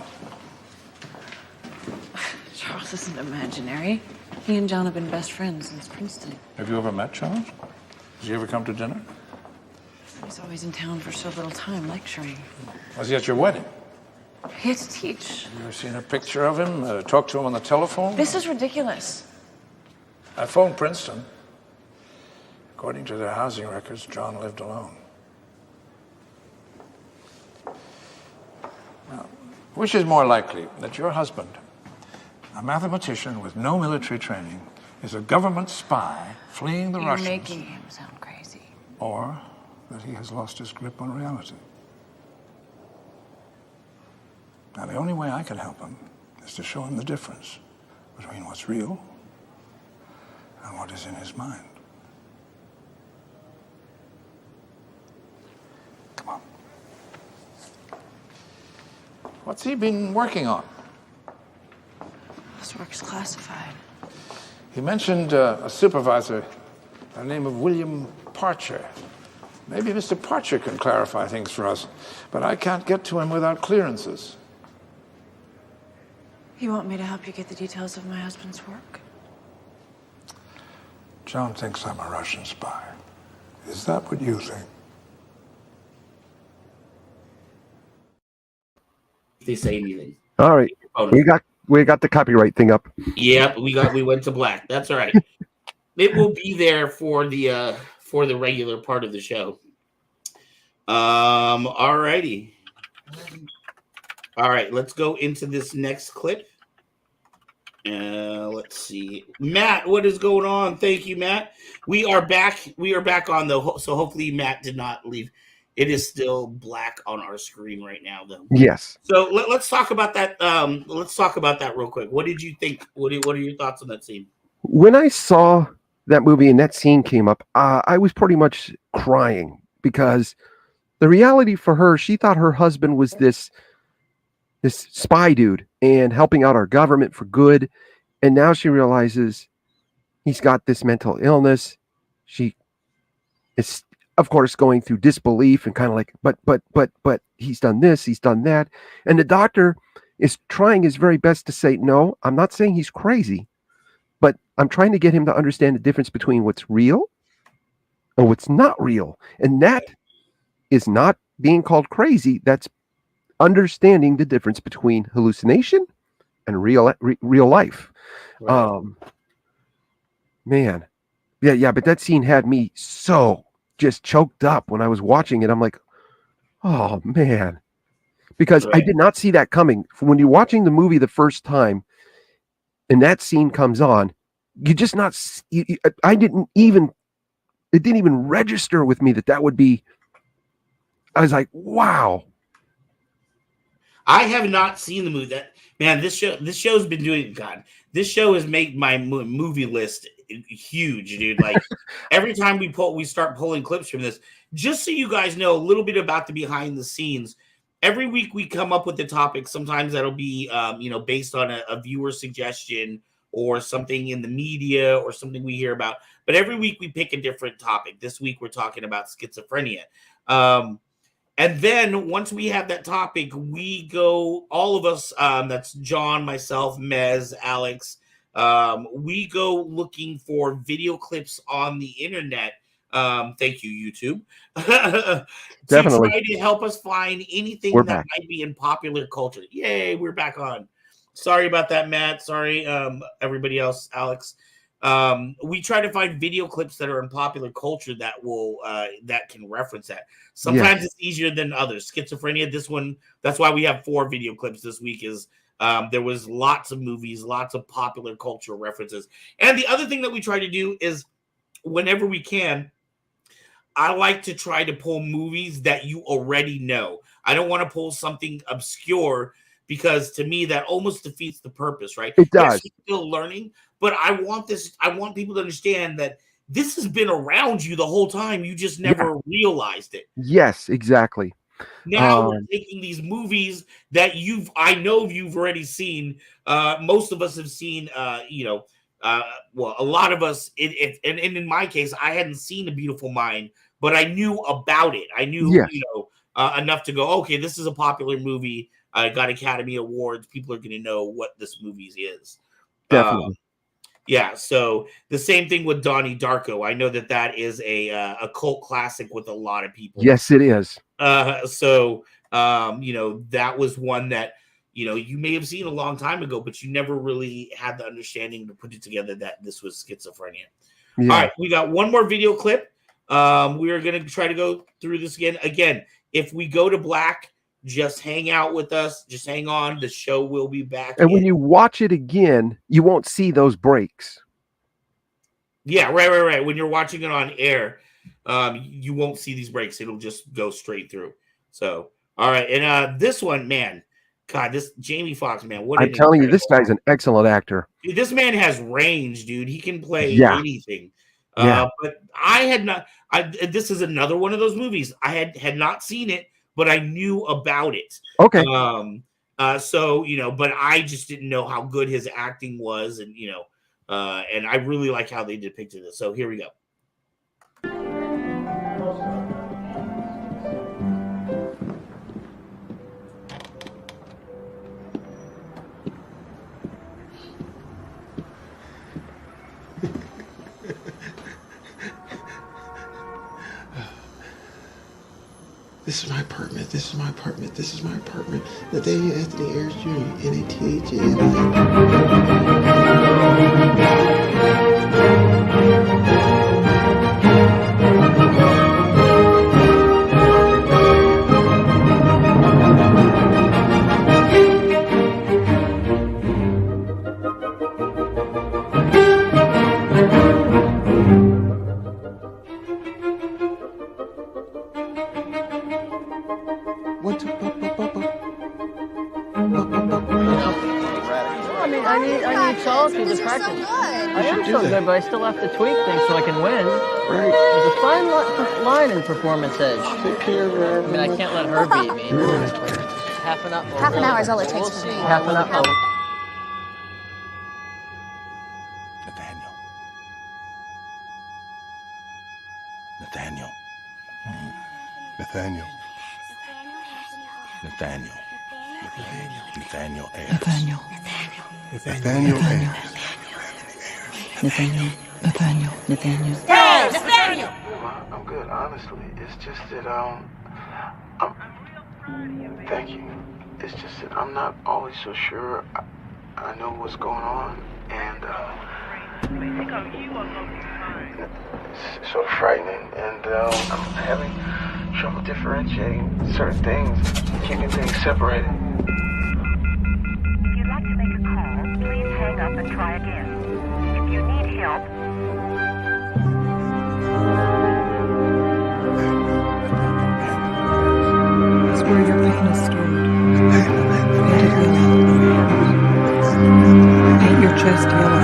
Charles isn't imaginary. He and John have been best friends since Princeton. Have you ever met Charles? Has he ever come to dinner? He's always in town for so little time, lecturing. Was he at your wedding? He had to teach. You ever seen a picture of him? Talked to him on the telephone? This is ridiculous. I phoned Princeton. According to their housing records, John lived alone. Now, which is more likely, that your husband, a mathematician with no military training, is a government spy fleeing the Russians? You're making him sound crazy. Or that he has lost his grip on reality? Now, the only way I can help him is to show him the difference between what's real and what is in his mind. Come on. What's he been working on? His work's classified. He mentioned a supervisor by the name of William Parcher. Maybe Mr. Parcher can clarify things for us, but I can't get to him without clearances. You want me to help you get the details of my husband's work? John thinks I'm a Russian spy. Is that what you think? If they say anything. All right. We got the copyright thing up. Yep, we went to black. That's all right. It will be there for the regular part of the show. All righty. All right, let's go into this next clip. Let's see. Matt, what is going on? Thank you, Matt. We are back. We are back on so hopefully Matt did not leave. It is still black on our screen right now, though. Yes. So let's talk about that. Let's talk about that real quick. What did you think? What are your thoughts on that scene? When I saw that movie and that scene came up, I was pretty much crying because the reality for her, she thought her husband was this spy dude and helping out our government for good. And now she realizes he's got this mental illness. She is, of course, going through disbelief and kind of like, but he's done this, he's done that. And the doctor is trying his very best to say, no, I'm not saying he's crazy, but I'm trying to get him to understand the difference between what's real and what's not real. And that is not being called crazy. That's understanding the difference between hallucination and real life. Right. Man. Yeah, but that scene had me so just choked up when I was watching it. I'm like, oh man. Because right. I did not see that coming. When you're watching the movie the first time and that scene comes on, it didn't even register with me that would be. I was like, wow. I have not seen the movie. This show's been doing. God, this show has made my movie list huge, dude. Like every time we start pulling clips from this. Just so you guys know a little bit about the behind the scenes. Every week we come up with the topic. Sometimes that'll be based on a viewer suggestion or something in the media or something we hear about. But every week we pick a different topic. This week we're talking about schizophrenia. And then once we have that topic, we go, all of us, that's John, myself, Mez, Alex, We go looking for video clips on the internet. Thank you, YouTube. to Definitely. try to help us find anything We're that back. might be in popular culture. Yay, we're back on. Sorry about that, Matt. Sorry, everybody else, Alex. We try to find video clips that are in popular culture that will that can reference that. Sometimes it's easier than others. Schizophrenia, this one, that's why we have 4 video clips this week, is there was lots of movies, lots of popular culture references. And the other thing that we try to do is whenever we can, I like to try to pull movies that you already know. I don't want to pull something obscure, because to me that almost defeats the purpose, right? It does. Yes, you're still learning, but I want people to understand that this has been around you the whole time. You just never realized it. Yes, exactly. Now we're taking these movies that I know you've already seen. Most of us have seen, well, a lot of us, and in my case, I hadn't seen A Beautiful Mind, but I knew about it. I knew, enough to go, okay, this is a popular movie. Got Academy Awards. People are going to know what this movie is. Definitely. Yeah, so the same thing with Donnie Darko. I know that is a cult classic with a lot of people. Yes, it is. So that was one that you may have seen a long time ago, but you never really had the understanding to put it together that this was Schizophrenia. Yeah. All right, we got one more video clip. We are going to try to go through this again. Again, if we go to black, just hang out with us. Just hang on. The show will be back. And when you watch it again, you won't see those breaks. Yeah, right. When you're watching it on air, you won't see these breaks. It'll just go straight through. So, all right. And this one, man, God, this Jamie Foxx, man. I'm telling you, this guy's an excellent actor. Dude, this man has range, dude. He can play anything. But I had not. This is another one of those movies. I had not seen it, but I knew about it. Okay. So but I just didn't know how good his acting was, and and I really like how they depicted it. So here we go. This is my apartment. This is my apartment. This is my apartment. Nathaniel Anthony Ayers Jr. I need solitude to practice. I am so good, but I still have to tweak things so I can win. Right. There's a fine line in performance edge. Take care of her. I mean, I can't let her beat me. Half an hour is all it takes for me. Half an hour. Nathaniel. I'm good, honestly. It's just that thank you. It's just that I'm not always so sure I know what's going on, and it's sort of frightening, and I'm having trouble differentiating certain things, keeping things separated. If you'd like to make a call, please hang up and try again. If you need help, It's where your pain is stored. Paint your chest yellow.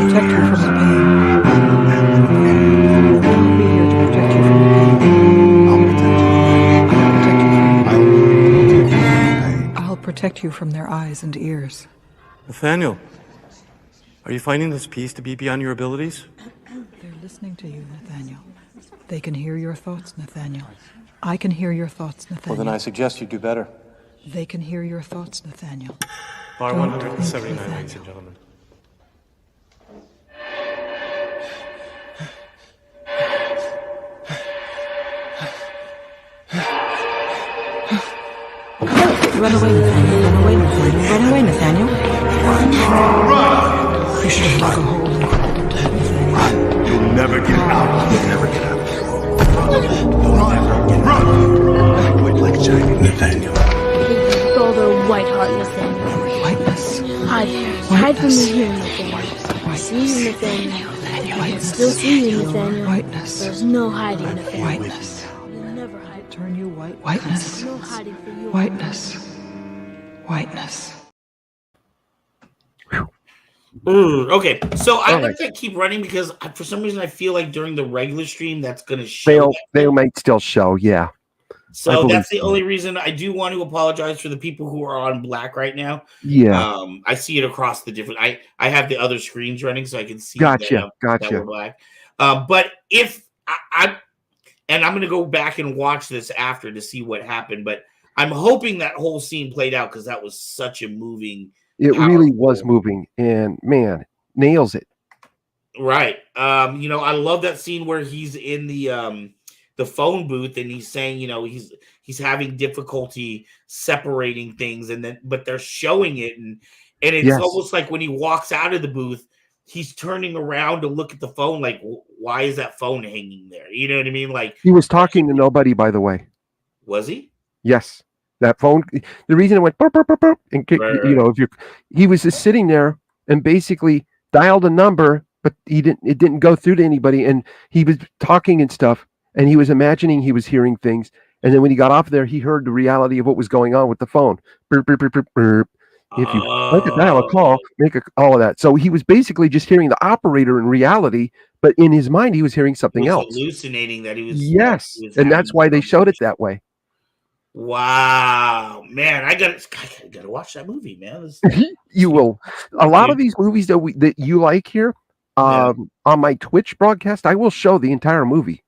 Protect you from the pain. I'll be here to protect you from the pain. I'll protect you from their eyes and ears. Nathaniel, are you finding this peace to be beyond your abilities? They're listening to you, Nathaniel. They can hear your thoughts, Nathaniel. I can hear your thoughts, Nathaniel. Well, then I suggest you do better. They can hear your thoughts, Nathaniel. Bar Don't 179, think, ladies and gentlemen. Run away, Nathaniel. Run away, Nathaniel. Run away, Nathaniel. Run! You should have dug a hole and crawled into it, Nathaniel. You'll never get out. You'll never get out. Run! Quit like Jack, Nathaniel. Golden white heart, Nathaniel. Whiteness. Hide. Hide from me here, Nathaniel. I see you, Nathaniel. I can still see you, Nathaniel. Whiteness. There's no hiding, Nathaniel. Whiteness. You'll never hide. Turn you white. There's no hiding for you. Whiteness. Whiteness. Okay, so I'm All gonna keep running because for some reason I feel like during the regular stream that's gonna show. They might still show, yeah. So that's the only reason. I do want to apologize for the people who are on black right now. Yeah. I see it across the different. I have the other screens running so I can see. Gotcha. That we're black. But if I'm going to go back and watch this after to see what happened. But I'm hoping that whole scene played out because that was such a moving. It really was moving, and man, nails it. Right. I love that scene where he's in the phone booth and he's saying, he's having difficulty separating things, but they're showing it, and it's almost like when he walks out of the booth, he's turning around to look at the phone, like, why is that phone hanging there? You know what I mean? Like, he was talking to nobody, by the way. Was he? Yes. That phone, the reason it went burp, burp, burp, burp, and he was just sitting there and basically dialed a number, but it didn't go through to anybody, and he was talking and stuff, and he was imagining he was hearing things, and then when he got off there, he heard the reality of what was going on with the phone. Burp, burp, burp, burp, burp. If you like to dial a call, make all of that. So he was basically just hearing the operator in reality, but in his mind, he was hearing something else. Hallucinating that he was. Yes, and that's why they showed it that way. Wow, man, I gotta watch that movie, man. You will. A lot of these movies that you like here, on my Twitch broadcast, I will show the entire movie.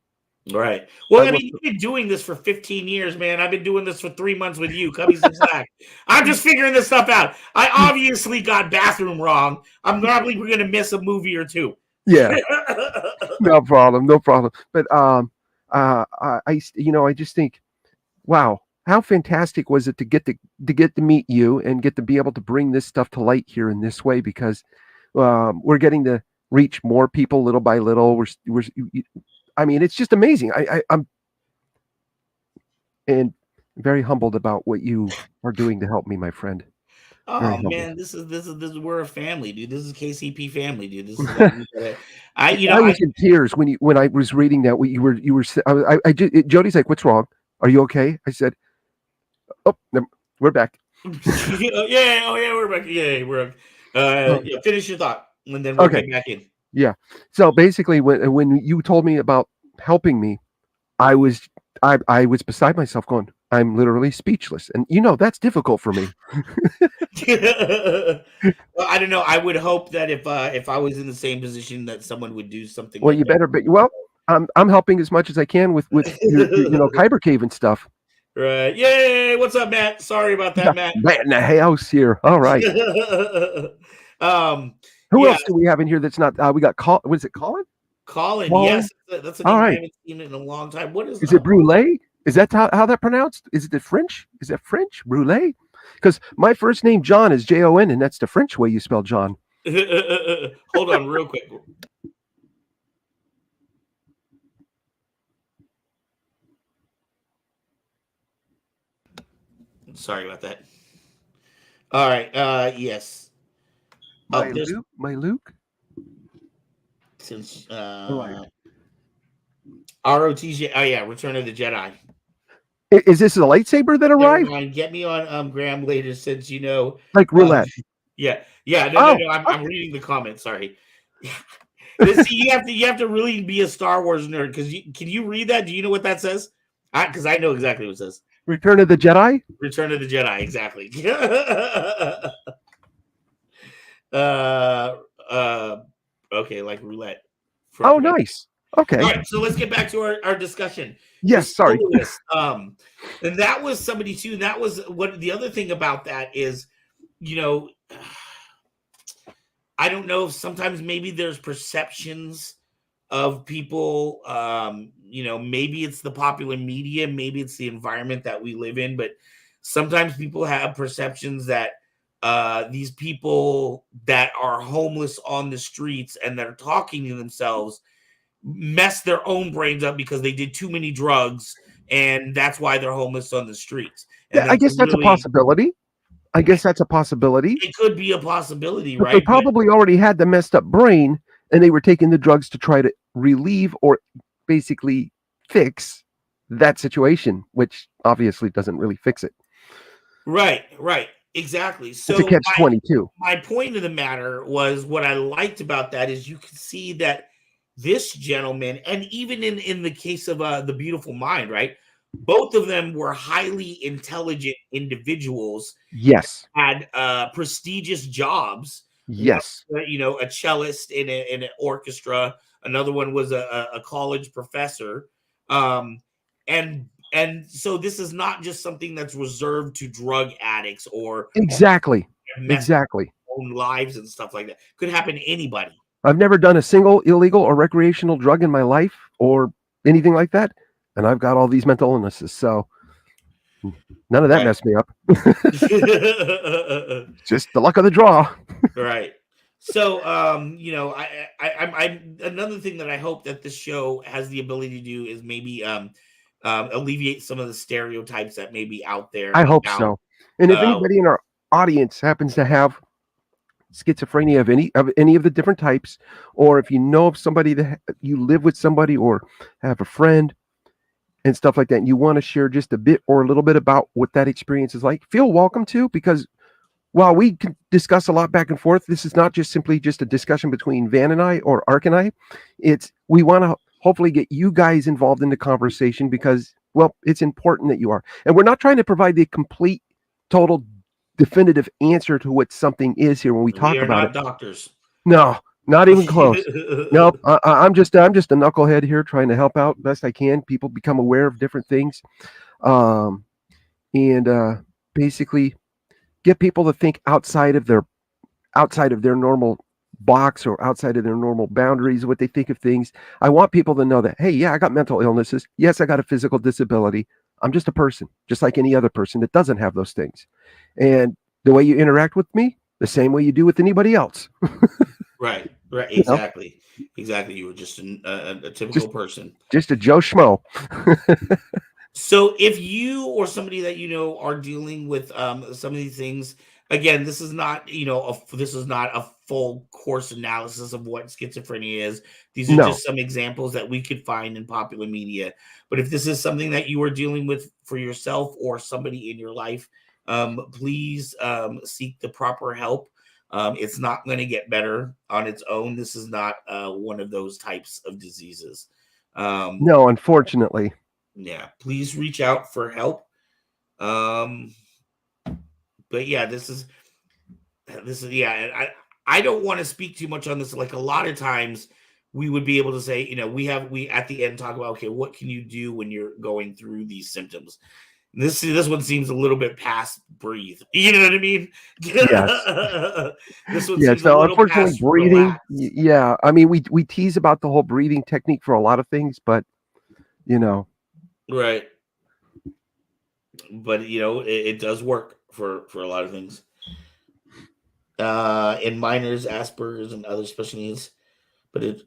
Right. Well, I mean, you've been doing this for 15 years, man. I've been doing this for 3 months with you. Cut me some slack. I'm just figuring this stuff out. I obviously got bathroom wrong. I'm probably going to miss a movie or two. Yeah. No problem. But I just think, wow. How fantastic was it to get to meet you and get to be able to bring this stuff to light here in this way, because we're getting to reach more people little by little. I mean, it's just amazing. I'm very humbled about what you are doing to help me, my friend. Oh man, this is we're a family, dude. This is KCP family, dude. This is I was in tears when I was reading that. Jody's like, "What's wrong? Are you okay?" I said, "Oh, we're back." Yeah, we're back. Yeah, we're finish your thought, and then we'll get back in. Yeah. So basically, when you told me about helping me, I was beside myself, going, "I'm literally speechless," and that's difficult for me. Well, I don't know. I would hope that if I was in the same position, that someone would do something. Well, you better be. Well, I'm helping as much as I can with your Kyber Cave and stuff. Right. Yay! What's up, Matt? Sorry about that, Matt. Matt in the house here. All right. Who else do we have in here that's not? We got was it Colin? Colin, yes. That's a name I haven't seen it in a long time. What is it? Brûlé? Is that how that pronounced? Is it the French? Is that French? Brûlé? Because my first name John is Jon, and that's the French way you spell John. Hold on, real quick. Sorry about that. All right. Yes. My Luke. Since ROTJ. Oh yeah, Return of the Jedi. Is this a lightsaber that arrived? Get me on Graham later, since like roulette. Yeah. No. I'm reading the comments. Sorry. See, you have to really be a Star Wars nerd, because can you read that? Do you know what that says? Because I know exactly what it says. Return of the Jedi? Return of the Jedi, exactly. Okay, like roulette. Oh, nice. Okay. All right, so let's get back to our discussion. Yes, sorry. And that was somebody too. That was what the other thing about that is, I don't know if sometimes maybe there's perceptions of people, maybe it's the popular media, maybe it's the environment that we live in, but sometimes people have perceptions that these people that are homeless on the streets and that are talking to themselves mess their own brains up because they did too many drugs, and that's why they're homeless on the streets. And Yeah, I guess that's a possibility. I guess that's a possibility. It could be a possibility, But right? they probably already had the messed up brain, and they were taking the drugs to try to relieve or basically fix that situation, which obviously doesn't really fix it. Right, exactly. So It's a catch-22. My point of the matter was, what I liked about that is you can see that this gentleman, and even in the case of The Beautiful Mind, right? Both of them were highly intelligent individuals. Yes. Had prestigious jobs. Yes. One, a cellist in an orchestra. Another one was a college professor. And so this is not just something that's reserved to drug addicts or Exactly. own lives and stuff like that. Could happen to anybody. I've never done a single illegal or recreational drug in my life or anything like that, and I've got all these mental illnesses, so none of that messed me up. Just the luck of the draw. Right. So, I'm another thing that I hope that this show has the ability to do is maybe alleviate some of the stereotypes that may be out there. I hope so. And if anybody in our audience happens to have schizophrenia of any of the different types, or if you know of somebody that you live with somebody or have a friend and stuff like that, and you want to share just a bit or a little bit about what that experience is like, feel welcome to, because while we can discuss a lot back and forth, this is not just simply just a discussion between Van and I or Ark and I. We want to hopefully get you guys involved in the conversation because, well, it's important that you are. And we're not trying to provide the complete, total, definitive answer to what something is here when we talk about it. We are not doctors. No, not even close. Nope. I'm just a knucklehead here trying to help out best I can. People become aware of different things, and basically get people to think outside of their normal box or outside of their normal boundaries, what they think of things. I want people to know that, hey, yeah, I got mental illnesses. Yes, I got a physical disability. I'm just a person, just like any other person that doesn't have those things. And the way you interact with me, the same way you do with anybody else. Right. Exactly. Exactly. You were just a typical person. Just a Joe Schmo. So if you or somebody that you know are dealing with some of these things, again, this is not a full course analysis of what schizophrenia is. These are just some examples that we could find in popular media. But if this is something that you are dealing with for yourself or somebody in your life, please seek the proper help. It's not going to get better on its own. This is not one of those types of diseases. No, unfortunately. Yeah, please reach out for help. But yeah, this is yeah. I don't want to speak too much on this. Like a lot of times, we would be able to say, we at the end talk about, okay, what can you do when you're going through these symptoms? This one seems a little bit past breathe. You know what I mean? Yes. This one seems so unfortunately past breathing. relax. Yeah, I mean we tease about the whole breathing technique for a lot of things, but right. But it does work for a lot of things. In minors, Asperger's, and other special needs, but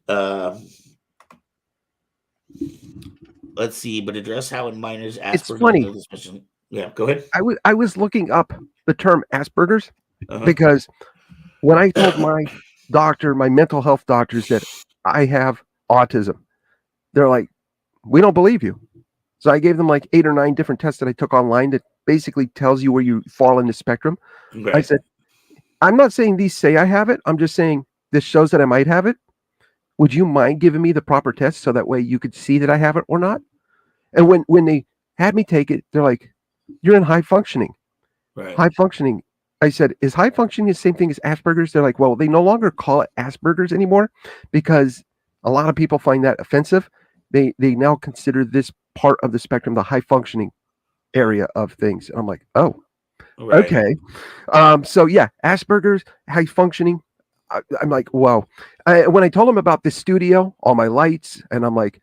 let's see. But address how in minors, Asperger's, it's funny. And other special. Yeah, go ahead. I was looking up the term Asperger's because when I told my doctor, my mental health doctors, that I have autism, they're like, "We don't believe you." So I gave them like 8 or 9 different tests that I took online that basically tells you where you fall in the spectrum. Right. I said, I'm not saying these say I have it. I'm just saying this shows that I might have it. Would you mind giving me the proper test so that way you could see that I have it or not? And when they had me take it, they're like, you're in high functioning. Right. High functioning. I said, is high functioning the same thing as Asperger's? They're like, well, they no longer call it Asperger's anymore because a lot of people find that offensive. They now consider this part of the spectrum the high functioning area of things. And I'm like, oh, right. Okay. So yeah, Asperger's, high functioning. I'm like, whoa. When I told him about this studio, all my lights, and I'm like,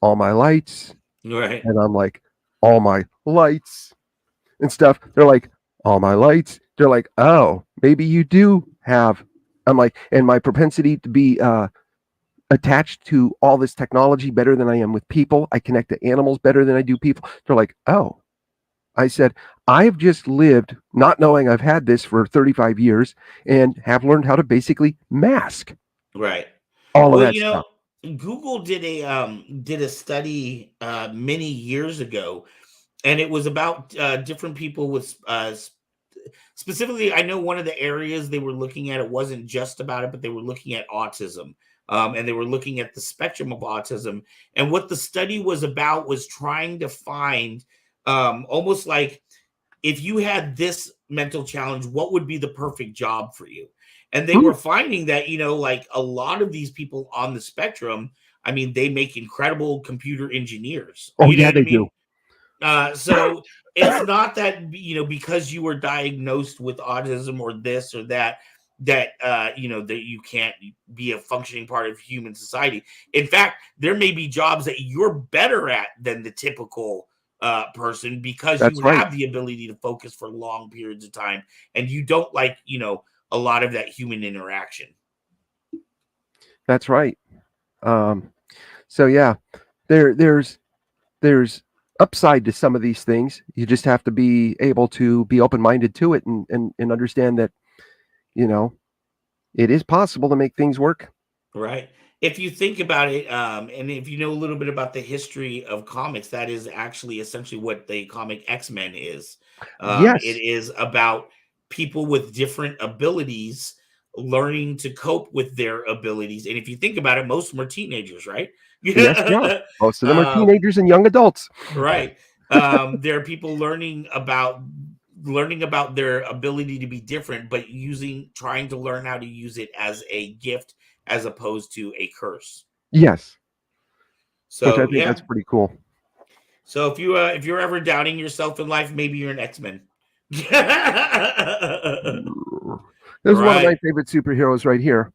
all my lights. Right. And I'm like, all my lights. and stuff. They're like, all my lights. They're like, oh, maybe you do have. I'm like, and my propensity to be attached to all this technology better than I am with people. I connect to animals better than I do people. They're like, oh. I said, I've just lived not knowing I've had this for 35 years and have learned how to basically mask Right. all of Well, that you stuff. know, Google did a study many years ago, and it was about different people with specifically. I know one of the areas they were looking at, it wasn't just about it, but they were looking at autism. And they were looking at the spectrum of autism. And what the study was about was trying to find almost like, if you had this mental challenge, what would be the perfect job for you? And they were finding that, you know, like a lot of these people on the spectrum, I mean, they make incredible computer engineers. Oh, You know yeah, what I they mean? do. So it's not that, you know, because you were diagnosed with autism or this or that, you know, that you can't be a functioning part of human society. In fact, there may be jobs that you're better at than the typical person, because you That's right. have the ability to focus for long periods of time, and you don't like, you know, a lot of that human interaction. That's right. So yeah, there's upside to some of these things. You just have to be able to be open-minded to it and understand that, you know, it is possible to make things work. Right. If you think about it, and if you know a little bit about the history of comics, that is actually essentially what the comic X-Men is. It Yes. is about people with different abilities learning to cope with their abilities. And if you think about it, most of them are teenagers, right? Yes, they are. Most of them are um, teenagers and young adults. right. There are people learning about their ability to be different, but trying to learn how to use it as a gift as opposed to a curse. Yes. Which I So think yeah. that's pretty cool. So if you're ever doubting yourself in life, maybe you're an X-Men. This is one of my Right. favorite superheroes right here.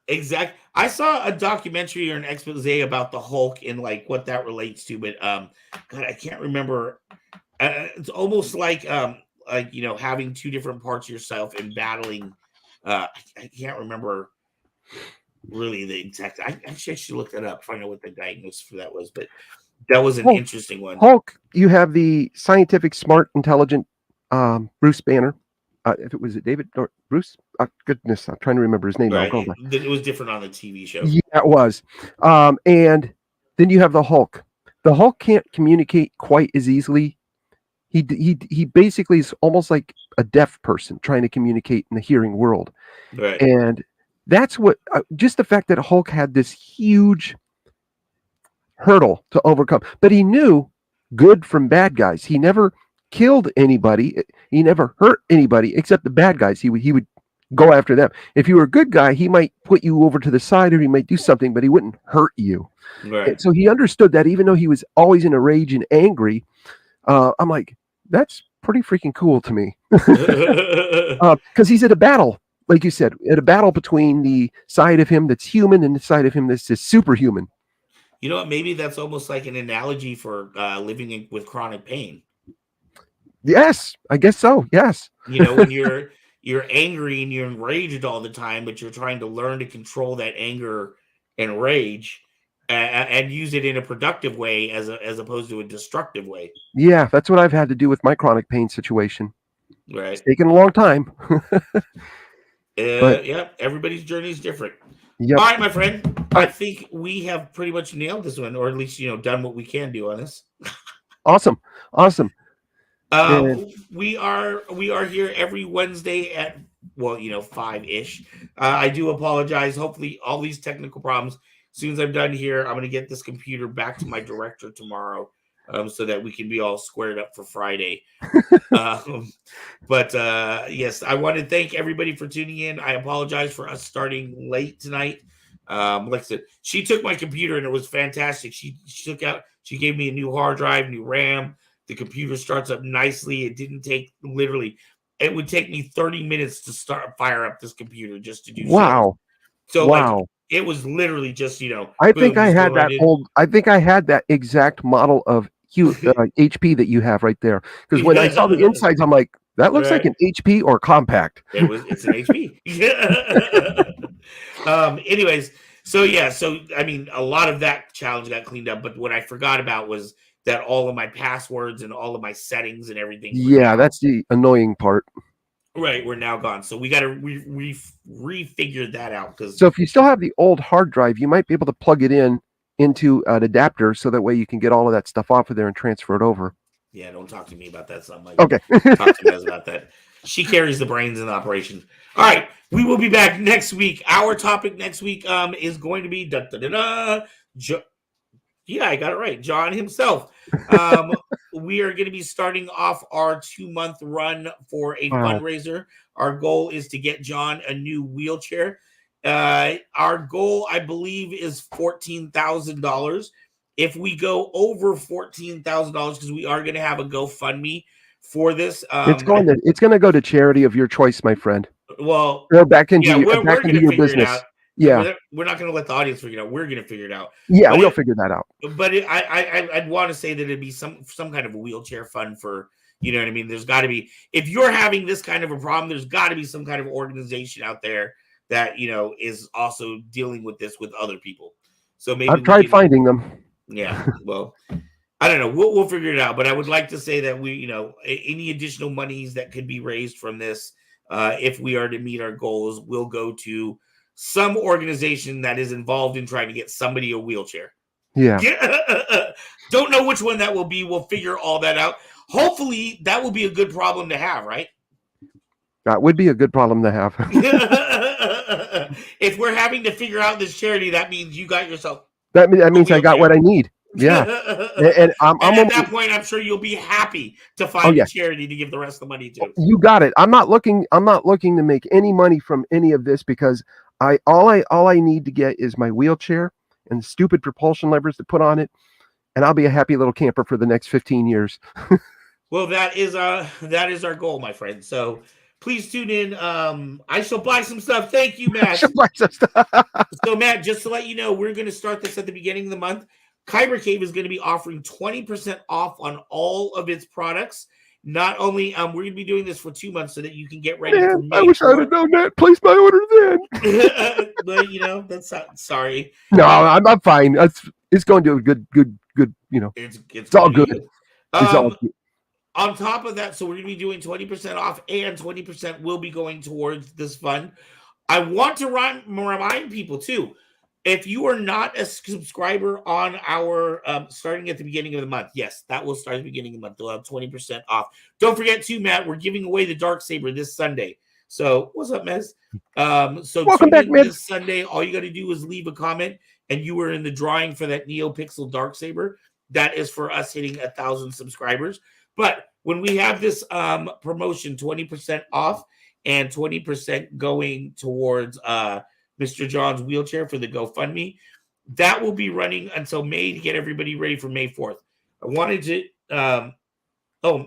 Exactly. I saw a documentary or an expose about the Hulk and like what that relates to, but God, I can't remember. It's almost like you know, having two different parts of yourself and battling. I can't remember really the exact. I should look that up, find out what the diagnosis for that was, but that was an interesting one. Hulk, you have the scientific, smart, intelligent Bruce Banner. If it was David or Bruce, goodness, I'm trying to remember his name. Right. Now. It was different on the TV show. Yeah, it was. And then you have the Hulk. The Hulk can't communicate quite as easily. He basically is almost like a deaf person trying to communicate in the hearing world. Right. And that's what just the fact that Hulk had this huge hurdle to overcome, but he knew good from bad guys. He never killed anybody. He never hurt anybody except the bad guys. He would go after them. If you were a good guy, he might put you over to the side or he might do something, but he wouldn't hurt you. Right. So he understood that, even though he was always in a rage and angry. I'm like, that's pretty freaking cool to me. Because he's at a battle, like you said, at a battle between the side of him that's human and the side of him that's just superhuman. You know what? Maybe that's almost like an analogy for living with chronic pain. Yes, I guess so. Yes. You know, when you're angry and you're enraged all the time, but you're trying to learn to control that anger and rage and use it in a productive way as opposed to a destructive way. Yeah, that's what I've had to do with my chronic pain situation. Right. It's taken a long time. Yeah, everybody's journey is different. Yep. All right, my friend. I think we have pretty much nailed this one, or at least, you know, done what we can do on this. Awesome. We are here every Wednesday at 5-ish. I do apologize. Hopefully, all these technical problems. As soon as I'm done here, I'm going to get this computer back to my director tomorrow, so that we can be all squared up for Friday. But yes, I want to thank everybody for tuning in. I apologize for us starting late tonight. Like I said, she took my computer and it was fantastic. She gave me a new hard drive, new RAM. The computer starts up nicely. It didn't take it would take me 30 minutes to fire up this computer just to do Wow. So wow. like it was literally just, I think I had that exact model of HP that you have right there. Because when I saw the insides, I'm like, that looks like an HP or compact. It's an HP. Anyways, so I mean, a lot of that challenge got cleaned up, but what I forgot about was that all of my passwords and all of my settings and everything. Yeah, that's the annoying part. Right, we're now gone. So we got to refigure that out. So if you still have the old hard drive, you might be able to plug it into an adapter, so that way you can get all of that stuff off of there and transfer it over. Yeah, don't talk to me about that. Something like okay. Talk to Mez about that. She carries the brains in the operation. All right, we will be back next week. Our topic next week is going to be yeah, I got it right. John himself. We are going to be starting off our 2-month run for a fundraiser. Our goal is to get John a new wheelchair. Our goal, I believe, is $14,000. If we go over $14,000, because we are going to have a GoFundMe for this, it's going to go to charity of your choice, my friend. Well, or back into we're into your business. Yeah, we're not going to let the audience figure it out. We're going to figure it out. Yeah, we'll figure that out. But I'd want to say that it'd be some kind of a wheelchair fund for, you know what I mean? There's got to be, if you're having this kind of a problem, there's got to be some kind of organization out there that, is also dealing with this with other people. So maybe I've tried finding them. Yeah, well, I don't know. We'll figure it out. But I would like to say that we, any additional monies that could be raised from this, if we are to meet our goals, will go to some organization that is involved in trying to get somebody a wheelchair. Yeah. Don't know which one that will be. We'll figure all that out. Hopefully, that will be a good problem to have, right? That would be a good problem to have. If we're having to figure out this charity, that means you got yourself. That means I got what I need. Yeah. And at that point, I'm sure you'll be happy to find a charity to give the rest of the money to. You got it. I'm not looking to make any money from any of this, because all I need to get is my wheelchair and stupid propulsion levers to put on it, and I'll be a happy little camper for the next 15 years. Well, that is our goal, my friend. So please tune in. I shall buy some stuff. Thank you, Matt. So, Matt, just to let you know, we're going to start this at the beginning of the month. Kyber Cave is going to be offering 20% off on all of its products. Not only we're going to be doing this for 2 months so that you can get ready for May. I wish I'd have known that. Place my order then. But that's sorry. No, I'm fine. It's going to a good. It's all good. It's all good. On top of that, so we're going to be doing 20% off, and 20% will be going towards this fund. I want to remind people too, if you are not a subscriber on our starting at the beginning of the month, yes, that will start at the beginning of the month. They'll have 20% off. Don't forget too, Matt, we're giving away the Dark Saber this Sunday. So what's up, Mez? So welcome back, Mez. This Sunday, all you got to do is leave a comment, and you were in the drawing for that NeoPixel Dark Saber. That is for us hitting 1,000 subscribers. But when we have this promotion, 20% off and 20% going towards Mr. John's wheelchair for the GoFundMe, that will be running until May to get everybody ready for May 4th. I wanted to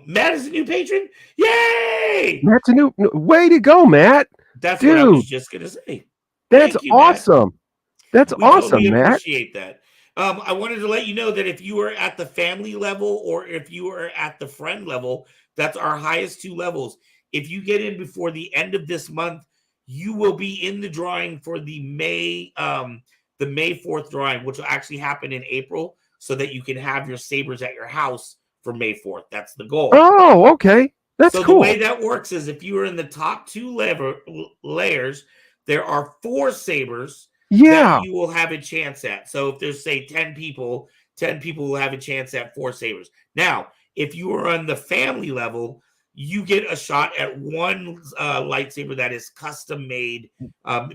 Matt is a new patron. Yay! Matt's a new way to go, Matt. That's what I was just gonna say. That's awesome. That's awesome, Matt. Appreciate that. I wanted to let you know that if you are at the family level or if you are at the friend level, that's our highest 2 levels. If you get in before the end of this month, you will be in the drawing for the May 4th drawing, which will actually happen in April, so that you can have your sabers at your house for May 4th. That's the goal. Oh, okay. That's so cool. The way that works is if you are in the top 2 layers, there are 4 sabers that you will have a chance at. So if there's, say, 10 people will have a chance at 4 sabers. Now, if you are on the family level, you get a shot at 1 lightsaber that is custom made.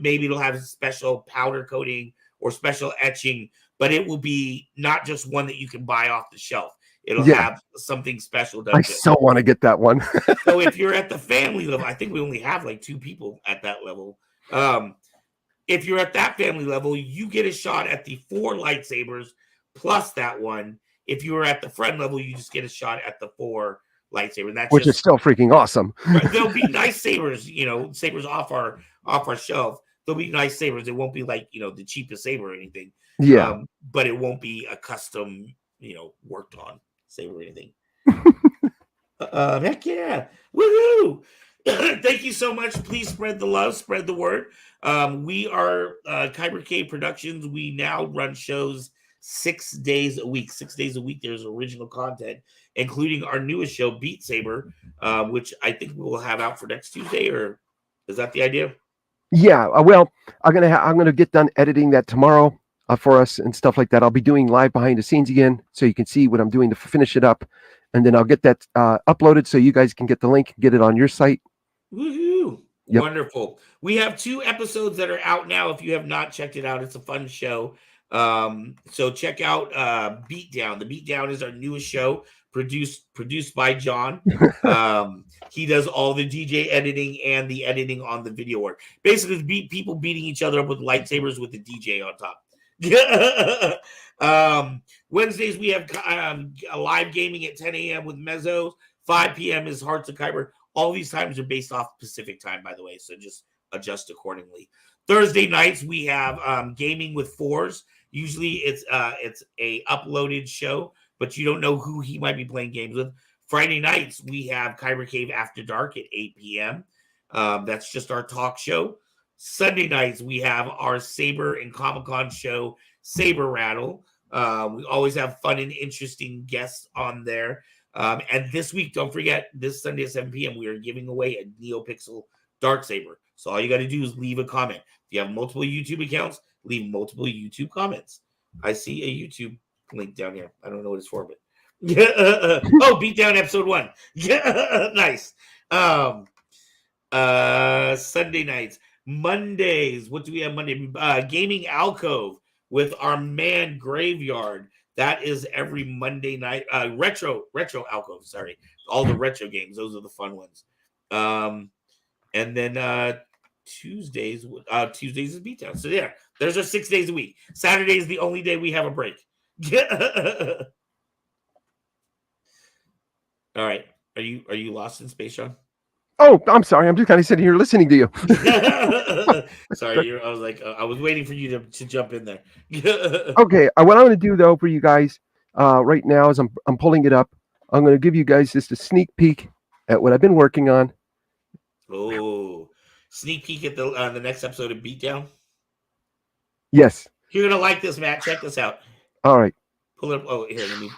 Maybe it'll have a special powder coating or special etching, but it will be not just one that you can buy off the shelf. It'll have something special done. I so want to get that one. So if you're at the family level, I think we only have like 2 people at that level. If you're at that family level, you get a shot at the 4 lightsabers plus that one. If you are at the friend level, you just get a shot at the 4 lightsaber. And that's which is still freaking awesome. There'll be nice sabers, sabers off our shelf. There'll be nice sabers. It won't be like, the cheapest saber or anything. Yeah. But it won't be a custom, worked on. Saber anything. Heck yeah. Woohoo! Thank you so much. Please spread the love, spread the word. We are Kyber Cave Productions. We now run shows 6 days a week. 6 days a week, there's original content, including our newest show, Beat Saber, which I think we will have out for next Tuesday, or is that the idea? Yeah, well, I'm gonna get done editing that tomorrow for us and stuff like that. I'll be doing live behind the scenes again, so you can see what I'm doing to finish it up, and then I'll get that uploaded so you guys can get the link, get it on your site. Woohoo! Yep. Wonderful. We have 2 episodes that are out now. If you have not checked it out, it's a fun show. So check out Beatdown. The Beatdown is our newest show, produced by John. He does all the DJ editing and the editing on the video work. Basically, people beating each other up with lightsabers with the DJ on top. Wednesdays we have a live gaming at 10 a.m. with Mezzos. 5 p.m. is Hearts of Kyber. All these times are based off Pacific time, by the way, so just adjust accordingly. Thursday nights we have gaming with Fours. Usually it's a uploaded show, but you don't know who he might be playing games with. Friday nights we have Kyber Cave After Dark at 8 p.m. That's just our talk show. Sunday nights we have our Saber and Comic-Con show, Saber Rattle. We always have fun and interesting guests on there. And this week, don't forget, this Sunday at 7 p.m., we are giving away a NeoPixel Darksaber. So all you got to do is leave a comment. If you have multiple YouTube accounts, leave multiple YouTube comments. I see a YouTube link down here. I don't know what it's for, but Beatdown episode 1. Yeah, nice. Sunday nights, Mondays. What do we have Monday? Gaming Alcove with our man Graveyard. That is every Monday night. Retro Alcove. Sorry, all the retro games. Those are the fun ones. And then Tuesdays is Beatdown. So yeah, there's our 6 days a week. Saturday is the only day we have a break. All right. Are you lost in space, Sean? Oh, I'm sorry. I'm just kind of sitting here listening to you. Sorry, I was like, I was waiting for you to jump in there. Okay, what I'm going to do though for you guys right now is I'm pulling it up. I'm going to give you guys just a sneak peek at what I've been working on. Oh, sneak peek at the next episode of Beatdown. Yes. You're gonna like this, Matt. Check this out. All right. Pull it up. Oh, here. Let me.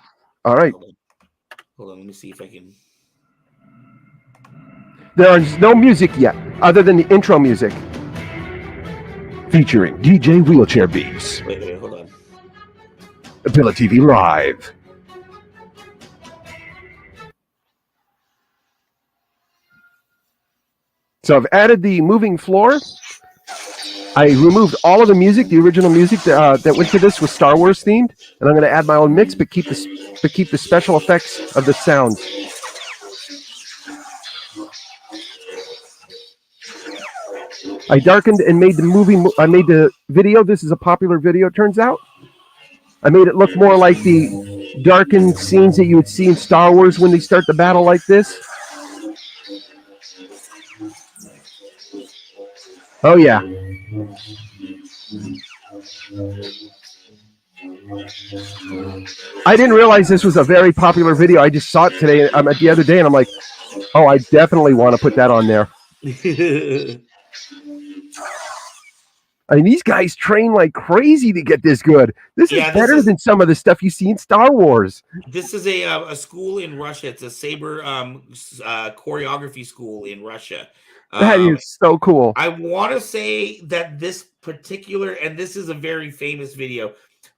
All right. Hold on. Let me see if I can. There is no music yet, other than the intro music. Featuring DJ Wheelchair Beats. Wait, hold on. Apilla TV Live. So I've added the moving floor. I removed all of the music. The original music that went to this was Star Wars themed, and I'm going to add my own mix, but keep the special effects of the sounds. I darkened and made the video. This is a popular video, it turns out. I made it look more like the darkened scenes that you would see in Star Wars when they start the battle like this. Oh, yeah. I didn't realize this was a very popular video. I just saw it today, the other day, and I'm like, oh, I definitely want to put that on there. I mean, these guys train like crazy to get this good. This is better than some of the stuff you see in Star Wars. This is a school in Russia. It's a Saber choreography school in Russia. That is so cool. I want to say that this particular, and this is a very famous video,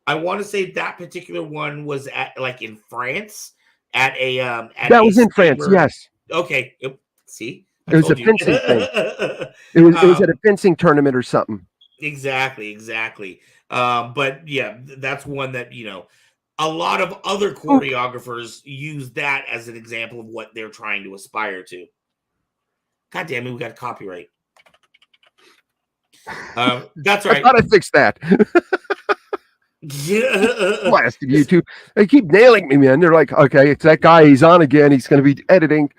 I want to say that particular one was in France at a that was in France, yes. Okay. See? It was a fencing thing. It was at a fencing tournament or something. Exactly. But yeah, that's one that, a lot of other choreographers use that as an example of what they're trying to aspire to. God damn it, we got copyright. That's right. I thought I fixed that. Blasted YouTube. They keep nailing me, man. They're like, okay, it's that guy. He's on again. He's going to be editing.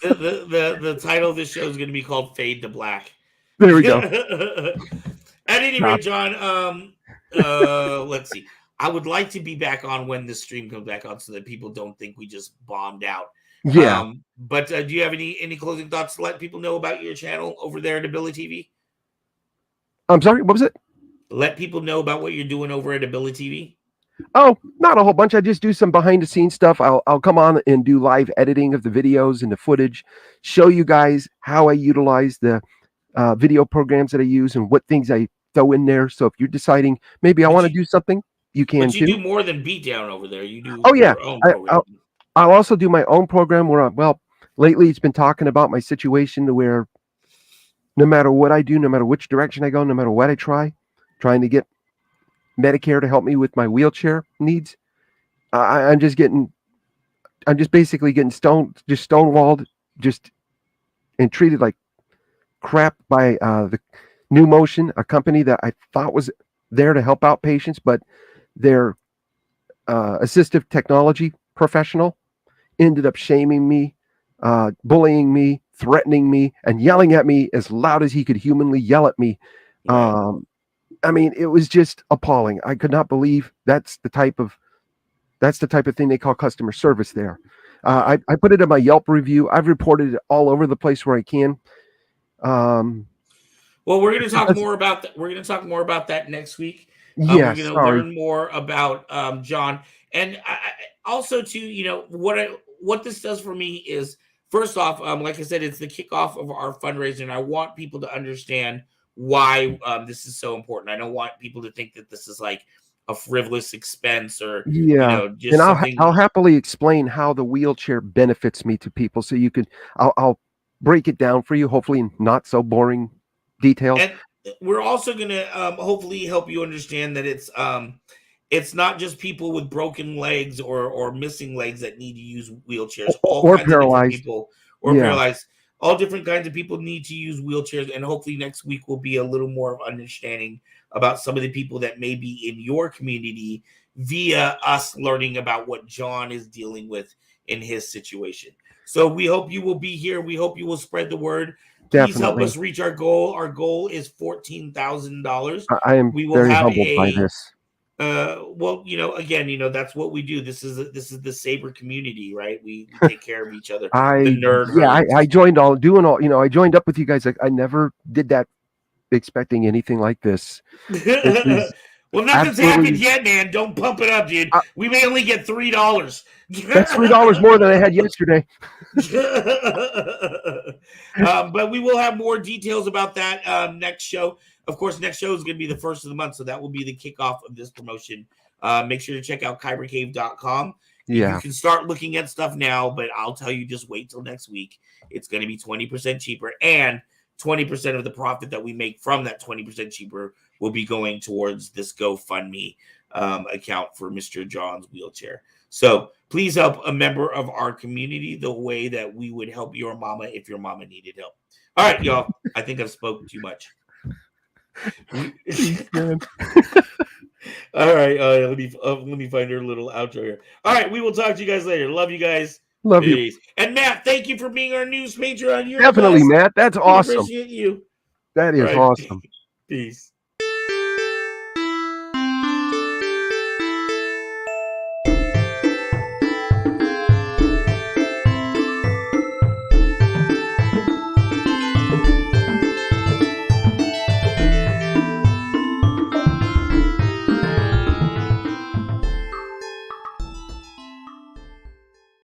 The title of this show is going to be called Fade to Black. There we go. At any rate, John, let's see. I would like to be back on when this stream comes back on so that people don't think we just bombed out. Yeah. But do you have any closing thoughts to let people know about your channel over there at Ability TV? I'm sorry, what was it? Let people know about what you're doing over at Ability TV. Oh, not a whole bunch. I just do some behind the scenes stuff. I'll come on and do live editing of the videos and the footage, show you guys how I utilize the video programs that I use and what things I throw in there. So if you're deciding maybe I want to do something, you can But you too. do more than Beatdown over there. You do Yeah, your own program. I'll also do my own program where lately it's been talking about my situation to where no matter what I do, no matter which direction I go, no matter what I trying to get Medicare to help me with my wheelchair needs. I'm just basically getting stonewalled, and treated like crap by the New Motion, a company that I thought was there to help out patients, but their assistive technology professional ended up shaming me, bullying me, threatening me, and yelling at me as loud as he could humanly yell at me. I mean, it was just appalling. I could not believe that's the type of thing they call customer service there. I put it in my Yelp review. I've reported it all over the place where I can. Well, we're going to talk more about that. We're going to talk more about that next week. Yeah, we're going to learn more about John, and also too, what this does for me is, first off, like I said, it's the kickoff of our fundraiser, and I want people to understand why this is so important. I don't want people to think that this is like a frivolous expense or just and something. I'll happily explain how the wheelchair benefits me to people, so you could. I'll break it down for you, hopefully in not so boring details. And we're also going to hopefully help you understand that it's not just people with broken legs or missing legs that need to use wheelchairs. All Or kinds of different paralyzed. people, or paralyzed. All different kinds of people need to use wheelchairs, and hopefully next week will be a little more of understanding about some of the people that may be in your community via us learning about what John is dealing with in his situation. So we hope you will be here. We hope you will spread the word. Please help us reach our goal. Our goal is $14,000. I am very humbled by this. Well, again, that's what we do. This is the Saber community, right? We take care of each other. The nerd. I joined I joined up with you guys. I never did that expecting anything like this. Well, nothing's happened yet, man. Don't pump it up, dude. We may only get $3. That's $3 more than I had yesterday. But we will have more details about that next show. Of course, next show is going to be the first of the month, so that will be the kickoff of this promotion. Make sure to check out kybercave.com. Yeah. You can start looking at stuff now, but I'll tell you, just wait till next week. It's going to be 20% cheaper, and 20% of the profit that we make from that 20% cheaper will be going towards this GoFundMe account for Mr. John's wheelchair. So please help a member of our community the way that we would help your mama if your mama needed help. All right, y'all. I think I've spoken too much. All right. Let me find her little outro here. All right. We will talk to you guys later. Love you guys. Love you. And Matt, thank you for being our news patron. Definitely, Matt. That's awesome. Appreciate you. That is awesome. Peace.